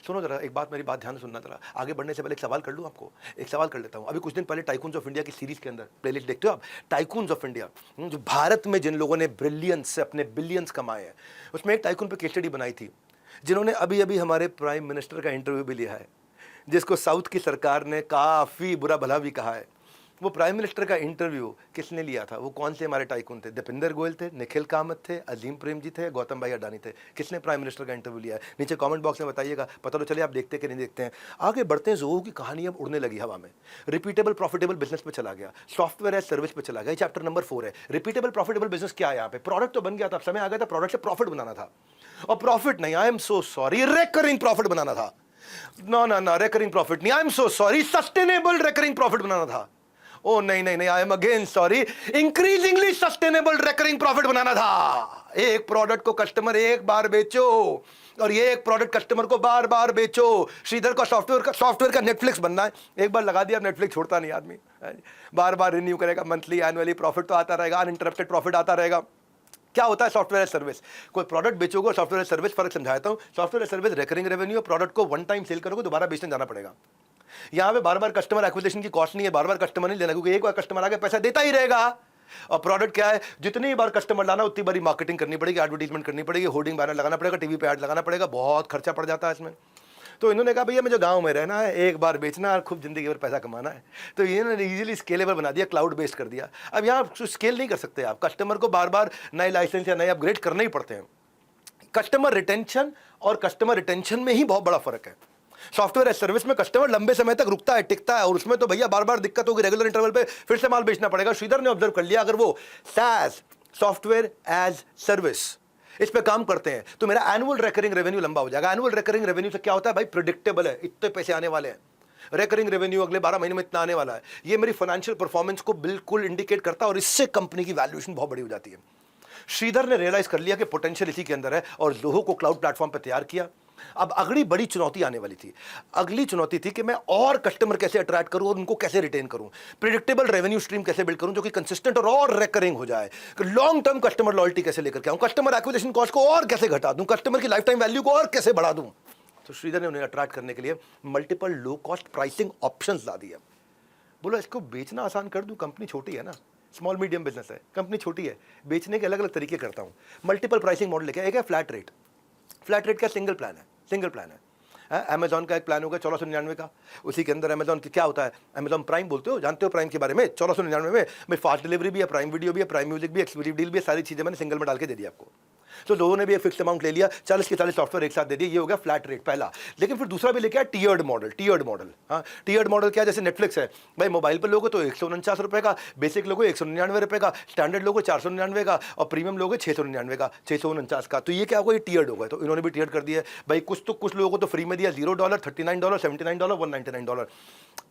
Speaker 1: सुनो जरा, एक बात, मेरी बात ध्यान से सुनना जरा। आगे बढ़ने से पहले एक सवाल कर लूँ आपको, एक सवाल कर लेता हूँ। अभी कुछ दिन पहले टाइकून्स ऑफ इंडिया की सीरीज के अंदर, प्लेलिस्ट देखते हो आप, टाइकून्स ऑफ इंडिया, जो भारत में जिन लोगों ने ब्रिलियंस से अपने बिलियंस कमाए हैं, उसमें एक टाइकून पे केस स्टडी बनाई थी, जिन्होंने अभी अभी हमारे प्राइम मिनिस्टर का इंटरव्यू भी लिया है, जिसको साउथ की सरकार ने काफ़ी बुरा भला भी कहा है। वो प्राइम मिनिस्टर का इंटरव्यू किसने लिया था, वो कौन से हमारे टाइकून थे? दीपेंद्र गोयल थे, निखिल कामत थे, अजीम प्रेम जी थे, गौतम भाई अडानी थे। किसने प्राइम मिनिस्टर का इंटरव्यू लिया है? नीचे कमेंट बॉक्स में बताइएगा, पता तो चले आप देखते कि नहीं देखते हैं। आगे बढ़ते हैं, ज़ोहो की कहानी अब उड़ने लगी हवा में, रिपीटेबल प्रॉफिटेबल बिजनेस पे चला गया, सॉफ्टवेयर एज सर्विस पे चला गया। चैप्टर नंबर 4 है। रिपीटेबल प्रॉफिटेबल बिजनेस क्या है यहाँ पे? प्रोडक्ट तो बन गया था, समय आ गया था प्रोडक्ट से प्रॉफिट बनाना था, और प्रॉफिट नहीं, I am so sorry, recurring profit बनाना था। ना रेकरिंग प्रॉफिट नहीं, I am so sorry, sustainable recurring profit बनाना था। ओ नहीं, I am again sorry, increasingly sustainable recurring profit बनाना था। एक प्रोडक्ट को कस्टमर एक बार बेचो, और ये एक प्रोडक्ट कस्टमर को बार बार बेचो। श्रीधर का सॉफ्टवेयर का नेटफ्लिक्स बनना है, एक बार लगा दिया नेटफ्लिक्स छोड़ता नहीं आदमी, बार बार रिन्यू करेगा, मंथली एनुअली प्रॉफिट तो आता रहेगा, अनइंटरप्टेड प्रॉफिट आता रहेगा। क्या होता है सॉफ्टवेयर एज सर्विस? कोई प्रोडक्ट बेचोगे और सॉफ्टवेयर एज सर्विस, फर्क समझाता हूं। Software as service recurring revenue, product को वन टाइम सेल करोगे, दोबारा बेचने जाना पड़ेगा। यहाँ पे बार बार कस्टमर एक्विजिशन की कॉस्ट नहीं है, बार बार कस्टमर नहीं लेना, क्योंकि एक बार कस्टमर आगे पैसा देता ही रहेगा। और प्रोडक्ट क्या है, जितनी बार कस्टमर लाना उतनी बारी मार्केटिंग करनी पड़ेगी, एडवर्टीजमेंट करनी पड़ेगी, होर्डिंग बैनर लगाना पड़ेगा, टीवी पे ऐड लगाना पड़ेगा, बहुत खर्चा पड़ जाता है इसमें। तो इन्होंने कहा भैया मुझे गांव में रहना है, एक बार बेचना है, खूब जिंदगी भर पैसा कमाना है। तो इन्होंने इजीली स्केलेबल बना दिया, क्लाउड बेस्ड कर दिया। अब यहाँ स्केल नहीं कर सकते आप, कस्टमर को बार बार नए लाइसेंस या नए अपग्रेड करने ही पड़ते हैं। कस्टमर रिटेंशन और कस्टमर रिटेंशन में ही बहुत बड़ा फर्क है। सॉफ्टवेयर एज सर्विस में कस्टमर लंबे समय तक रुकता है, टिकता है, और उसमें तो भैया बार बार दिक्कत होगी, रेगुलर इंटरवल पे फिर से माल बेचना पड़ेगा। श्रीधर ने ऑब्जर्व कर लिया, अगर वो SaaS सॉफ्टवेयर एज सर्विस इस पे काम करते हैं तो मेरा एनुअल रिकरिंग रेवेन्यू लंबा हो जाएगा। एनुअल रिकरिंग रेवेन्यू से क्या होता है भाई, प्रिडिक्टेबल है, इतने पैसे आने वाले हैं, रिकरिंग रेवेन्यू अगले 12 महीने में इतना आने वाला है। ये मेरी फाइनेंशियल परफॉर्मेंस को बिल्कुल इंडिकेट करता है, और इससे कंपनी की वैल्यूएशन बहुत बड़ी हो जाती है। श्रीधर ने रियलाइज कर लिया कि पोटेंशियल इसी के अंदर है, और ज़ोहो को क्लाउड प्लेटफॉर्म पर तैयार किया। अब अगली बड़ी चुनौती आने वाली थी। अगली चुनौती थी कि मैं और कस्टमर कैसे अट्रैक्ट करूं और उनको कैसे रिटेन करूं, प्रिडिक्टेबल रेवेन्यू स्ट्रीम कैसे बिल्ड करूं जो कि कंसिस्टेंट और रिकरिंग हो जाए, लॉन्ग टर्म कस्टमर लॉयल्टी कैसे लेकर के आऊं, कस्टमर एक्विजिशन कॉस्ट को और कैसे घटा दूं, कस्टमर की लाइफ टाइम वैल्यू को और कैसे बढ़ा दूं। तो श्रीधर ने उन्हें अट्रैक्ट करने के लिए multiple low cost pricing options ला दिया। बोला इसको बेचना आसान कर दूं, कंपनी छोटी है ना, स्मॉल मीडियम बिजनेस है, कंपनी छोटी है, बेचने के अलग अलग तरीके करता हूं। मल्टीपल प्राइसिंग मॉडल लेके, एक है फ्लैट रेट। फ्लैट रेट का सिंगल प्लान है। अमेजॉन का एक प्लान होगा 1499 का, उसी के अंदर अमेजॉन की क्या होता है, अमेजॉन प्राइम बोलते हो, जानते हो प्राइम के बारे में, 1499 में भाई फास्ट डिलीवरी भी है, प्राइम वीडियो भी है, प्राइम म्यूजिक भी, एक्सक्लूसिव डील भी है, सारी चीज़ें मैंने सिंगल में डाल के दे दी आपको। तो लोगों ने भी एक फिक्स अमाउंट ले लिया, 40 के 40 सॉफ्टवेयर एक साथ दे दिए, ये हो गया फ्लैट रेट पहला। लेकिन फिर दूसरा भी लेके आया टीयर्ड मॉडल। हाँ, टीयर्ड मॉडल क्या है, जैसे नेटफ्लिक्स है भाई, मोबाइल पर लोगो तो 149 रुपये का, बेसिक लोगो 199 रुपये का, स्टैंडर्ड लोगो 499 का और प्रीमियम लोगो 699 का, 649 का। तो ये क्या होगा, ये टीयर्ड होगा। तो इन्होंने भी टीयर्ड कर दिया है भाई। कुछ लोगों को तो फ्री में दिया, $0, $39, $79, $199।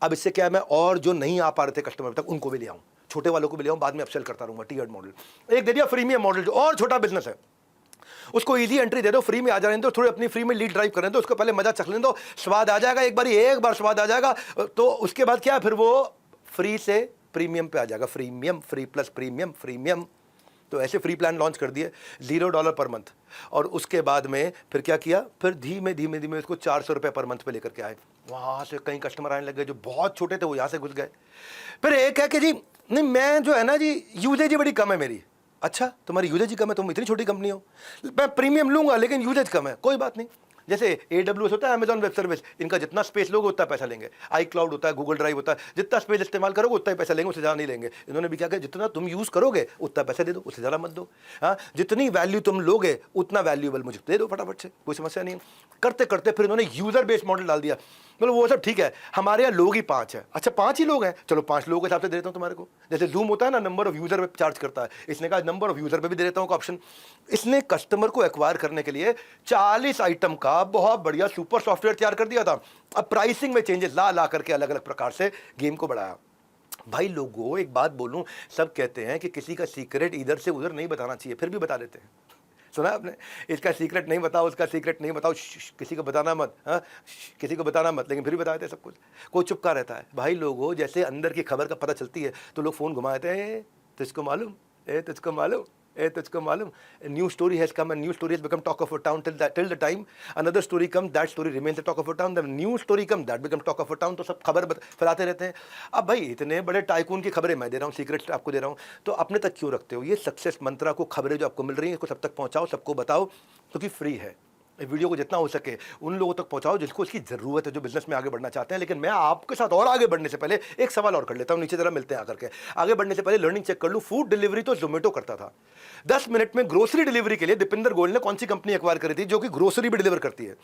Speaker 1: अब इससे क्या है, मैं और जो नहीं आ पा रहे थे कस्टमर तक उनको भी ले आऊँ, छोटे वालों को भी ले आऊँ, बाद में अपसेल करता रहूँगा। टीयर्ड मॉडल एक दे दिया, प्रीमियम मॉडल जो और छोटा बिजनेस है उसको इजी एंट्री दे दो, फ्री में आ जाने दो, थोड़ी अपनी फ्री में लीड ड्राइव करने दो, उसको पहले मजा चख लेने दो, स्वाद आ जाएगा, एक बार स्वाद आ जाएगा तो उसके बाद क्या, फिर वो फ्री से प्रीमियम पे आ जाएगा, प्रीमियम, फ्री प्लस प्रीमियम। तो ऐसे फ्री प्लान लॉन्च कर दिए, $0 पर मंथ। और उसके बाद में फिर क्या किया, फिर धीमे धीमे उसको 400 रुपये पर मंथ पे लेकर के आए। वहाँ से कई कस्टमर आने लग गए, जो बहुत छोटे थे वो यहाँ से घुस गए। फिर एक है कि जी नहीं, मैं जो है ना जी, यूजेज ही बड़ी कम है मेरी। अच्छा, तुम्हारी यूजेज ही कम है, तुम इतनी छोटी कंपनी हो, मैं प्रीमियम लूंगा लेकिन यूजेज कम है, कोई बात नहीं। जैसे AWS होता है, अमेजॉन वेब सर्विस, इनका जितना स्पेस लोगे उतना पैसा लेंगे। iCloud होता है, गूगल ड्राइव होता है, जितना स्पेस इस्तेमाल करोगे उतना ही पैसा लेंगे, उससे ज़्यादा नहीं लेंगे। इन्होंने भी क्या किया, जितना तुम यूज़ करोगे उतना पैसा दे दो, उससे ज़्यादा मत दो। हाँ, जितनी वैल्यू तुम लोगे उतना वैल्यूएबल मुझे दे दो फटाफट से, कोई समस्या नहीं है। करते करते फिर इन्होंने यूज़र बेस्ड मॉडल डाल दिया। मतलब वो सब ठीक है, हमारे यहाँ लोग ही 5 हैं। अच्छा, 5 ही लोग हैं, चलो 5 लोगों के हिसाब से दे देता हूँ तुम्हारे को। जैसे जूम होता है ना, नंबर ऑफ यूजर पे चार्ज करता है, इसने कहा नंबर ऑफ यूजर पे भी दे देता हूँ ऑप्शन। इसने कस्टमर को एक्वायर करने के लिए 40 आइटम का बहुत बढ़िया सुपर सॉफ्टवेयर तैयार कर दिया था। अब प्राइसिंग में चेंजेस ला करके अलग अलग प्रकार से गेम को बढ़ाया। भाई लोगों, एक बात बोलूं, सब कहते हैं कि किसी का सीक्रेट इधर से उधर नहीं बताना चाहिए, फिर भी बता देते हैं। सुना आपने, इसका सीक्रेट नहीं बताओ, उसका सीक्रेट नहीं बताओ, किसी को बताना मत। हाँ, किसी को बताना मत, लेकिन फिर भी बता देते सब कुछ। कोई चुपका रहता है। भाई लोगों, जैसे अंदर की खबर का पता चलती है तो लोग फोन घुमाते हैं, तुझको मालूम, तुझको मालूम, तुझको मालूम, new story has come and new story has become talk of a town till the time another story come, that story remains the talk of a town, the new story come, that become talk of a town. तो सब खबर फैलाते रहते हैं। अब भाई इतने बड़े टाइकून की खबरें मैं दे रहा हूँ, सीक्रेट आपको दे रहा हूँ, तो अपने तक क्यों रखते हो? ये सक्सेस मंत्रा को, खबरें जो आपको मिल रही हैं इसको सब तक पहुँचाओ, सबको बताओ, क्योंकि फ्री है। वीडियो को जितना हो सके उन लोगों तक पहुंचाओ जिसको इसकी ज़रूरत है, जो बिजनेस में आगे बढ़ना चाहते हैं। लेकिन मैं आपके साथ और आगे बढ़ने से पहले एक सवाल और कर लेता हूं, नीचे जरा मिलते हैं आकर के। आगे बढ़ने से पहले लर्निंग चेक कर लूं। फूड डिलीवरी तो जोमेटो करता था, 10 मिनट में ग्रोसरी डिलीवरी के लिए दीपिंदर गोयल ने कौन सी कंपनी एक्वायर करी थी जो कि ग्रोसरी भी डिलीवर करती है,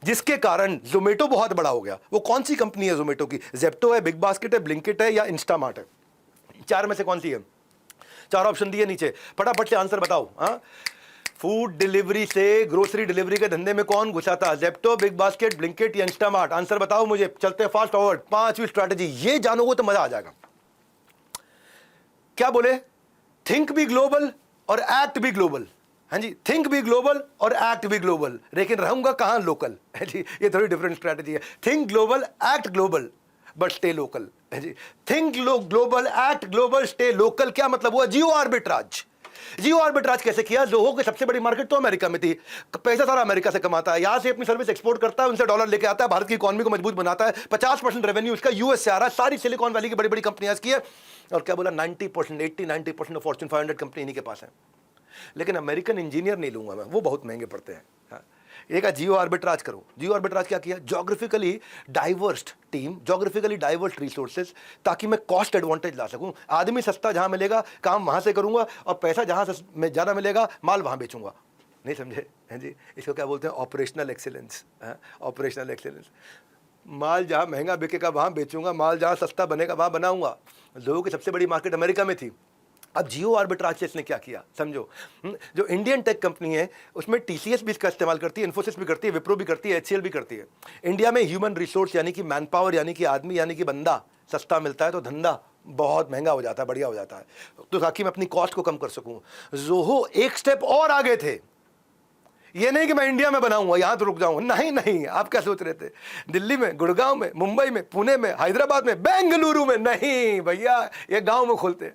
Speaker 1: जिसके कारण जोमेटो बहुत बड़ा हो गया? वो कौन सी कंपनी है जोमेटो की? जेप्टो है, बिग बास्केट है, ब्लिंकिट है या इंस्टामार्ट है? 4 में से कौन सी है? 4 ऑप्शन दिए नीचे, फटाफट से आंसर बताओ। हाँ, फूड डिलीवरी से ग्रोसरी डिलीवरी के धंधे में कौन घुसा था? जेप्टो, बिग बास्केट, ब्लिंकिट या इंस्टामार्ट? आंसर बताओ मुझे, चलते हैं फास्ट फॉरवर्ड। 5वीं स्ट्रैटेजी, ये जानोगे तो मजा आ जाएगा। क्या बोले? थिंक बी ग्लोबल और एक्ट बी ग्लोबल। हाँ जी, थिंक बी ग्लोबल और एक्ट बी ग्लोबल, लेकिन रहूंगा कहां? लोकल। है जी, ये थोड़ी डिफरेंट स्ट्रैटेजी है। Think global, act global, but stay local. है जी, think global, act global, stay local. क्या मतलब हुआ? जियो आर्बिट्राज। जियो आर्बिट्राज कैसे किया? जोहो की सबसे बड़ी मार्केट तो अमेरिका में थी, पैसा सारा अमेरिका से कमाता है, यहां से अपनी सर्विस एक्सपोर्ट करता है, उनसे डॉलर लेके आता है, भारत की इकोनॉमी को मजबूत बनाता है। 50% रेवेन्यू इसका यूएस से आ रहा है, सारी सिलिकॉन वैली की बड़ी बड़ी कंपनियां इसकी है। और क्या बोला? 90%, 80-90% ऑफ फॉर्च्यून 500 कंपनी इन्हीं के पास है। लेकिन अमेरिकन इंजीनियर नहीं लूंगा मैं, वो बहुत महंगे पड़ते हैं। हाँ, एक जियो आर्बिट्राज करो। जियो आर्बिट्राज क्या किया? Geographically divorced team, geographically divorced resources, ताकि मैं कॉस्ट एडवांटेज ला सकूं। आदमी सस्ता जहां मिलेगा काम वहां से करूंगा, और पैसा जहां में ज़्यादा मिलेगा माल वहां बेचूंगा। नहीं समझे? हैं जी, इसको क्या बोलते हैं? Operational excellence. Operational excellence. माल जहां महंगा बिकेगा वहां बेचूंगा, माल जहां सस्ता बनेगा वहां बनाऊंगा। लोगों की सबसे बड़ी मार्केट अमेरिका में थी। अब जियो आर्बिट्राज से इसने क्या किया समझो। जो इंडियन टेक कंपनी है उसमें TCS भी इसका इस्तेमाल करती है, इन्फोसिस भी करती है, विप्रो भी करती है, HCL भी करती है। इंडिया में ह्यूमन रिसोर्स यानी कि मैन पावर, यानी कि आदमी, यानी कि बंदा सस्ता मिलता है तो धंधा बहुत महंगा हो जाता है, बढ़िया हो जाता है। तो ताकि मैं अपनी कॉस्ट को कम कर सकूं, जोहो एक स्टेप और आगे थे। ये नहीं कि मैं इंडिया में बनाऊंगा, यहां तो रुक जाऊंगा, नहीं नहीं। आप क्या सोच रहे थे? दिल्ली में, गुड़गांव में, मुंबई में, पुणे में, हैदराबाद में, बेंगलुरु में? नहीं भैया, ये गांव में खोलते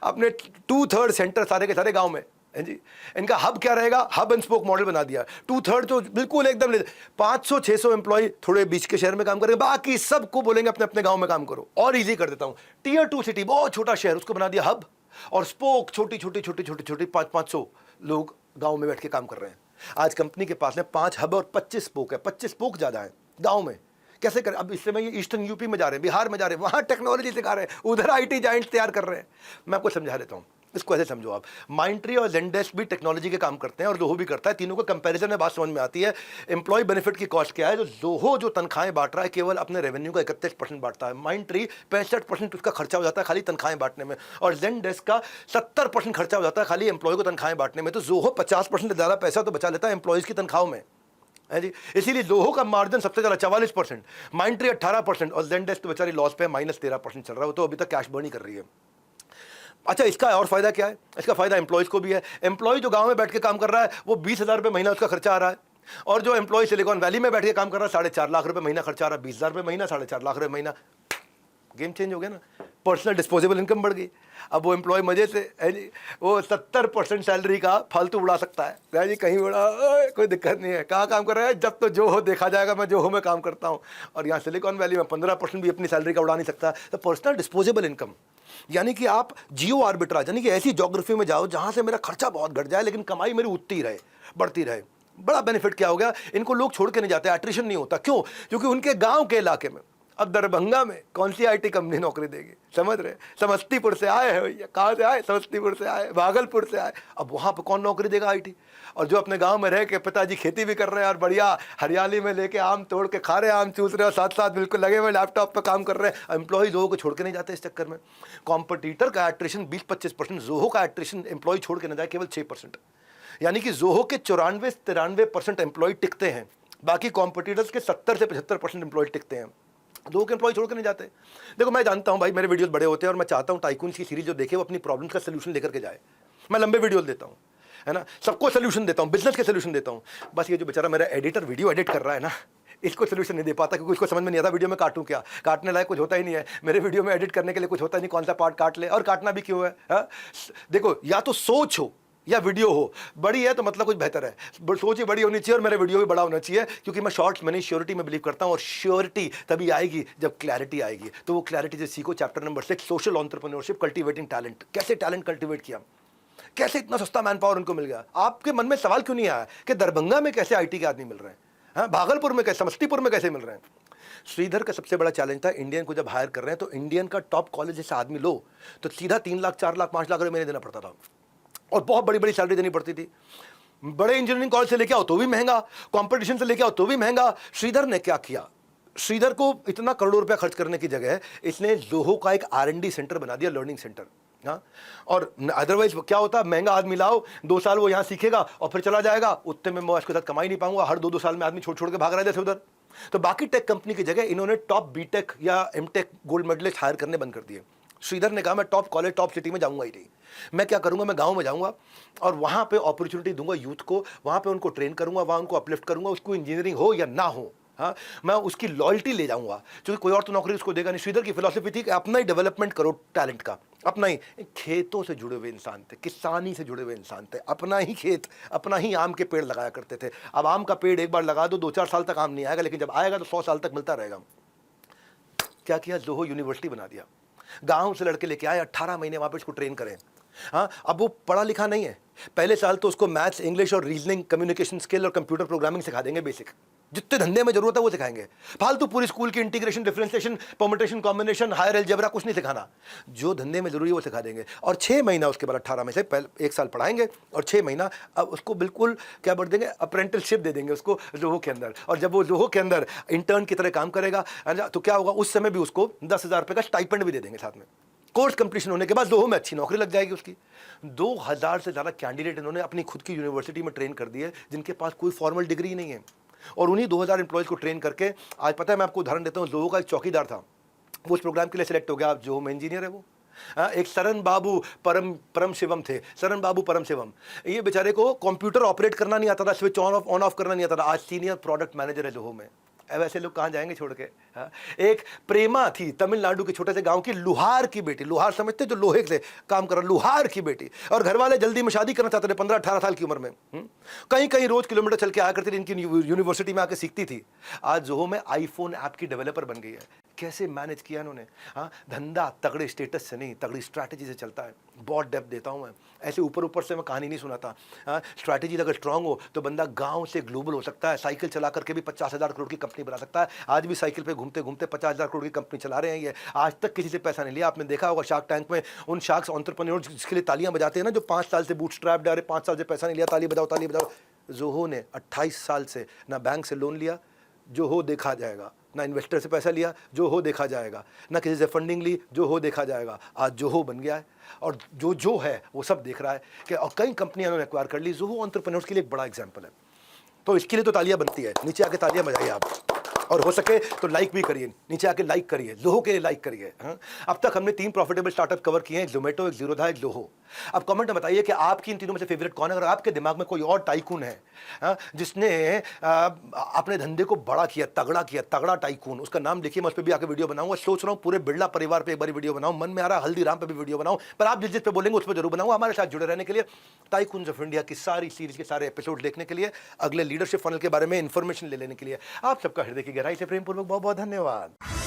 Speaker 1: अपने 2/3 सेंटर, सारे के सारे गांव में। है जी, इनका हब क्या रहेगा? हब एंड स्पोक मॉडल बना दिया। 2/3 तो बिल्कुल एकदम 500-600 एम्प्लॉय थोड़े बीच के शहर में काम करेंगे, बाकी सबको बोलेंगे अपने अपने गांव में काम करो। और इजी कर देता हूं, Tier 2 सिटी, बहुत छोटा शहर, उसको बना दिया हब, और स्पोक छोटी 500 लोग गांव में बैठ के काम कर रहे हैं। आज कंपनी के पास में 5 हब और 25 स्पोक है। 25 स्पोक ज्यादा है गांव में। कैसे करें? अब इस समय ये ईस्टर्न यूपी में जा रहे हैं, बिहार में जा रहे हैं, वहां टेक्नोलॉजी सिखा रहे हैं, उधर IT जाइंट्स तैयार कर रहे हैं। मैं आपको समझा देता हूं। इसको ऐसे समझो आप, माइंडट्री और ज़ेनडेस्क भी टेक्नोलॉजी के काम करते हैं और जोहो भी करता है। तीनों को कंपैरिजन में बात समझ में आती है। एम्प्लॉय बेनिफिट की कॉस्ट क्या है? जो जोहो जो तनख्वाहें बांट रहा है केवल अपने रेवेन्यू का 31% बांटता है। माइंडट्री 65% उसका खर्चा हो जाता है खाली तनख्वाहें बांटने में, और ज़ेनडेस्क का 70% खर्चा हो जाता है खाली एम्प्लॉय को तनख्वाहें बांटने में। तो जोहो 50% से ज़्यादा पैसा तो बचा लेता है एम्प्लॉयज़ की तनख्वाहों में, है जी। इसीलिए जोहो का मार्जिन सबसे ज़्यादा 44%, माइंडट्री 18% और ज़ेनडेस्क तो बेचारी लॉस पे -13% चल रहा है। वो तो अभी तक कैश बर्न ही कर रही है। अच्छा, इसका और फायदा क्या है? इसका फायदा एम्प्लॉयज़ को भी है। एम्प्लॉय जो गांव में बैठ के काम कर रहा है वो 20,000 रुपये महीना उसका खर्चा आ रहा है, और जो एम्प्लॉय सिलिकॉन वैली में बैठ के काम कर रहा है 4.5 लाख रुपये महीना खर्चा आ रहा है। 20,000 रुपये महीना, 4.5 लाख रुपये महीना, गेम चेंज हो गया ना। पर्सनल डिस्पोजेबल इनकम बढ़ गई। अब वो एम्प्लॉय मजे से, है जी, वो 70% सैलरी का फालतू उड़ा सकता है जी, कहीं उड़ा, कोई दिक्कत नहीं है। कहाँ काम कर रहा है? जब तो जो हो देखा जाएगा, मैं जो हो में काम करता हूँ। और यहाँ सिलिकॉन वैली में 15% भी अपनी सैलरी का उड़ा नहीं सकता। तो पर्सनल डिस्पोजेबल इनकम, यानी कि आप जियो आर्बिट्राज, यानी कि ऐसी ज्योग्राफी में जाओ जहाँ से मेरा खर्चा बहुत घट जाए लेकिन कमाई मेरी उठती रहे, बढ़ती रहे। बड़ा बेनिफिट क्या हो गया? इनको लोग छोड़ के नहीं जाते, एट्रिशन नहीं होता। क्यों? क्योंकि उनके गाँव के इलाके में, अब दरभंगा में कौन सी आईटी कंपनी नौकरी देगी? समझ रहे? समस्तीपुर से आए हैं भैया, कहाँ से आए? समस्तीपुर से आए, भागलपुर से आए। अब वहाँ पर कौन नौकरी देगा आईटी? और जो अपने गांव में रह के पिताजी खेती भी कर रहे हैं और बढ़िया हरियाली में लेके आम तोड़ के खा रहे हैं, आम चूस रहे हैं, और साथ साथ बिल्कुल लगे हुए लैपटॉप पर काम कर रहे हैं। एम्प्लॉय जोहो को छोड़ के नहीं जाते इस चक्कर में। कॉम्पिटिटर का एट्रिशन 20-25%, जोहो का एट्रिशन एम्प्लॉय छोड़ के नहीं जाए केवल 6%। यानी कि जोहो के 94-93% एम्प्लॉय टिकते हैं, बाकी कॉम्पिटिटर्स के 70 से 75% एम्प्लॉय टिकते हैं। दो के एम्प्लॉय छोड़ के नहीं जाते। देखो, मैं जानता हूँ भाई, मेरे वीडियोस बड़े होते हैं और मैं चाहता हूँ टाइकून्स की सीरीज जो देखे वो अपनी प्रॉब्लम्स का सोल्यूशन लेकर के जाए। मैं लंबे वीडियोस देता हूँ, है ना, सबको सोल्यूशन देता हूँ, बिजनेस के सोल्यूशन देता हूँ। बस ये जो बेचारा मेरा एडिटर वीडियो एडिट कर रहा है ना, इसको सोल्यूशन नहीं दे पाता, क्योंकि उसको समझ में नहीं आता वीडियो में काटूं क्या। काटने लायक कुछ होता ही नहीं है मेरे वीडियो में, एडिट करने के लिए कुछ होता ही नहीं, कौन सा पार्ट काट ले, और काटना भी क्यों है, हा? देखो, या तो सोच हो या वीडियो हो, बड़ी है तो मतलब कुछ बेहतर है। सोच ही बड़ी होनी चाहिए और मेरा वीडियो भी बड़ा होना चाहिए, क्योंकि मैं शॉर्ट्स में नहीं श्योरिटी में बिलीव करता हूँ, और श्योरिटी तभी आएगी जब क्लैरिटी आएगी। तो वो क्लैरिटी से सीखो। Chapter number 6, social entrepreneurship, cultivating talent. कैसे टैलेंट कल्टिवेट किया, कैसे इतना सस्ता मैन पावर उनको मिल गया। आपके मन में सवाल क्यों नहीं आया कि दरभंगा में कैसे आईटी के आदमी मिल रहे हैं, भागलपुर में कैसे, समस्तीपुर में कैसे मिल रहे हैं? श्रीधर का सबसे बड़ा चैलेंज था, इंडियन को जब हायर कर रहे हैं तो इंडियन का टॉप कॉलेज से आदमी लो तो सीधा 3 लाख, 4 लाख, 5 लाख रुपये महीने देना पड़ता था, और बहुत बड़ी बड़ी सैलरी देनी पड़ती थी। बड़े इंजीनियरिंग कॉलेज से लेके आओ तो भी महंगा, कंपटीशन से लेके आओ तो भी महंगा। श्रीधर ने क्या किया? श्रीधर को इतना करोड़ों रुपया खर्च करने की जगह इसने जोहो का एक R&D सेंटर बना दिया, लर्निंग सेंटर। हाँ, और अदरवाइज क्या होता, महंगा आदमी लाओ, 2 साल वो यहाँ सीखेगा और फिर चला जाएगा, उतने में मैं उसके साथ कमा ही नहीं पाऊंगा। हर 2-2 साल में आदमी छोड़ छोड़ के भाग रहा है इधर उधर। तो बाकी टेक कंपनी की जगह इन्होंने टॉप बीटेक या एमटेक गोल्ड मेडलिस्ट हायर करने बंद कर दिए। श्रीधर ने कहा मैं टॉप कॉलेज, टॉप सिटी में जाऊंगा ही नहीं। मैं क्या करूंगा, मैं गांव में जाऊंगा और वहां पे अपॉर्चुनिटी दूंगा यूथ को, वहां पे उनको ट्रेन करूंगा, वहां उनको अपलिफ्ट करूंगा, उसको इंजीनियरिंग हो या ना हो, हाँ, मैं उसकी लॉयल्टी ले जाऊंगा, क्योंकि कोई और तो नौकरी उसको देगा नहीं। श्रीधर की फिलॉसफी थी कि अपना ही डेवलपमेंट करो टैलेंट का, अपना ही। खेतों से जुड़े हुए इंसान थे, किसानी से जुड़े हुए इंसान थे, अपना ही खेत, अपना ही आम के पेड़ लगाया करते थे। अब आम का पेड़ एक बार लगा दो, 2-4 साल तक आम नहीं आएगा, लेकिन जब आएगा तो 100 साल तक मिलता रहेगा। क्या किया, जोहो यूनिवर्सिटी बना दिया। गांव से लड़के लेके आए, 18 महीने वहां पे उसको ट्रेन करें। हाँ, अब वो पढ़ा लिखा नहीं है, पहले साल तो उसको मैथ्स, इंग्लिश और रीजनिंग, कम्युनिकेशन स्किल और कंप्यूटर प्रोग्रामिंग सिखा देंगे, बेसिक जितने धंधे में जरूरत है वो सिखाएंगे। फालतू पूरी स्कूल की integration, differentiation, permutation, combination, higher algebra कुछ नहीं सिखाना, जो धंधे में जरूरी है वो सिखा देंगे। और 6 महीना उसके बाद 18 में से पहले 1 साल पढ़ाएंगे और 6 महीना अब उसको बिल्कुल क्या बढ़ देंगे, अप्रेंटिसशिप दे देंगे उसको जोहो के अंदर। और जब वो जोहो के अंदर इंटर्न की तरह काम करेगा तो क्या होगा, उस समय भी उसको 10,000 रुपये का स्टाइपेंड भी दे देंगे साथ में। कोर्स कंप्लीशन होने के बाद जोहो में अच्छी नौकरी लग जाएगी उसकी। 2000 से ज़्यादा कैंडिडेट इन्होंने अपनी खुद की यूनिवर्सिटी में ट्रेन कर दिए, जिनके पास कोई फॉर्मल डिग्री नहीं है, और उन्हीं 2000 एम्प्लॉयज़ को ट्रेन करके आज पता है, मैं आपको उदाहरण देता हूँ, जोहो का एक चौकीदार था, वो उस प्रोग्राम के लिए सिलेक्ट हो गया। आप जोहो में इंजीनियर है वो। एक सरन बाबू परम शिवम थे, सरन बाबू परम शिवम, ये बेचारे को कंप्यूटर ऑपरेट करना नहीं आता था, स्विच ऑन ऑफ करना नहीं आता था, आज सीनियर प्रोडक्ट मैनेजर है जोहो में। अब ऐसे लोग कहाँ जाएंगे छोड़ के। हाँ, एक प्रेमा थी तमिलनाडु के छोटे से गांव की, लुहार की बेटी, लुहार समझते जो लोहे से काम कर रहा, लुहार की बेटी, और घर वाले जल्दी में शादी करना चाहते थे 15-18 साल की उम्र में। कहीं कहीं रोज किलोमीटर चल के आया करती थी, इनकी यूनिवर्सिटी में आके सीखती थी। आज जोहो में आईफोन ऐप की डेवलपर बन गई है। कैसे मैनेज किया इन्होंने। हाँ, धंधा तगड़े स्टेटस से नहीं, तगड़ी स्ट्रैटेजी से चलता है। बहुत डेप्थ देता हूँ मैं, ऐसे ऊपर ऊपर से मैं कहानी नहीं सुनाता। हाँ, स्ट्रैटेजी अगर स्ट्रांग हो तो बंदा गांव से ग्लोबल हो सकता है। साइकिल चला करके भी 50,000 करोड़ की कंपनी बना सकता है। आज भी साइकिल पे घूमते घूमते 50,000 करोड़ की कंपनी चला रहे हैं ये। आज तक किसी से पैसा नहीं लिया। आपने देखा होगा शार्क टैंक में उन शार्क्स एंटरप्रेन्योर जिसके लिए तालियां बजाते हैं ना, जो 5 साल से बूटस्ट्रैप्ड है, 5 साल से पैसा नहीं लिया, ताली बजाओ ताली बजाओ। जोहो ने 28 साल से ना बैंक से लोन लिया, जो हो देखा जाएगा, ना इन्वेस्टर से पैसा लिया, जो हो देखा जाएगा, ना किसी से फंडिंग ली, जो हो देखा जाएगा। आज जो हो बन गया है और जो है वो सब देख रहा है कि और कई कंपनियां उन्होंने एक्वायर कर ली। जोहो एंटरप्रेन्योर्स के लिए एक बड़ा एग्जांपल है। तो इसके लिए तो तालियां बनती है। नीचे आके तालियां बजाइए आप, और हो सके तो लाइक भी करिए, नीचे आके लाइक करिए, जोहो के लिए लाइक करिए। हाँ, अब तक हमने 3 प्रॉफिटेबल स्टार्टअप कवर किए हैं, एक जोमेटो, एक जीरोधा, एक जोहो। अब कमेंट में बताइए कि आपकी इन तीनों में से फेवरेट कौन है। अगर आपके दिमाग में कोई और टाइकून है, हाँ, जिसने अपने धंधे को बड़ा किया, तगड़ा टाइकून, उसका नाम लिखिए। मैं उस पर भी आके वीडियो बनाऊंगा। सोच रहा हूँ पूरे बिरला परिवार पे एक बार वीडियो बनाऊं, मन में आ रहा हल्दीराम पे भी वीडियो बनाऊं, पर आप जिस पे बोलेंगे उस पर जरूर बनाऊंगा। हमारे साथ जुड़े रहने के लिए, टाइकून्स ऑफ इंडिया की सारी सीरीज के सारे एपिसोड देखने के लिए, अगले लीडरशिप फनल के बारे में इंफॉर्मेशन ले लेने के लिए आप सबका हृदय की गहराई से प्रेमपूर्वक बहुत बहुत धन्यवाद।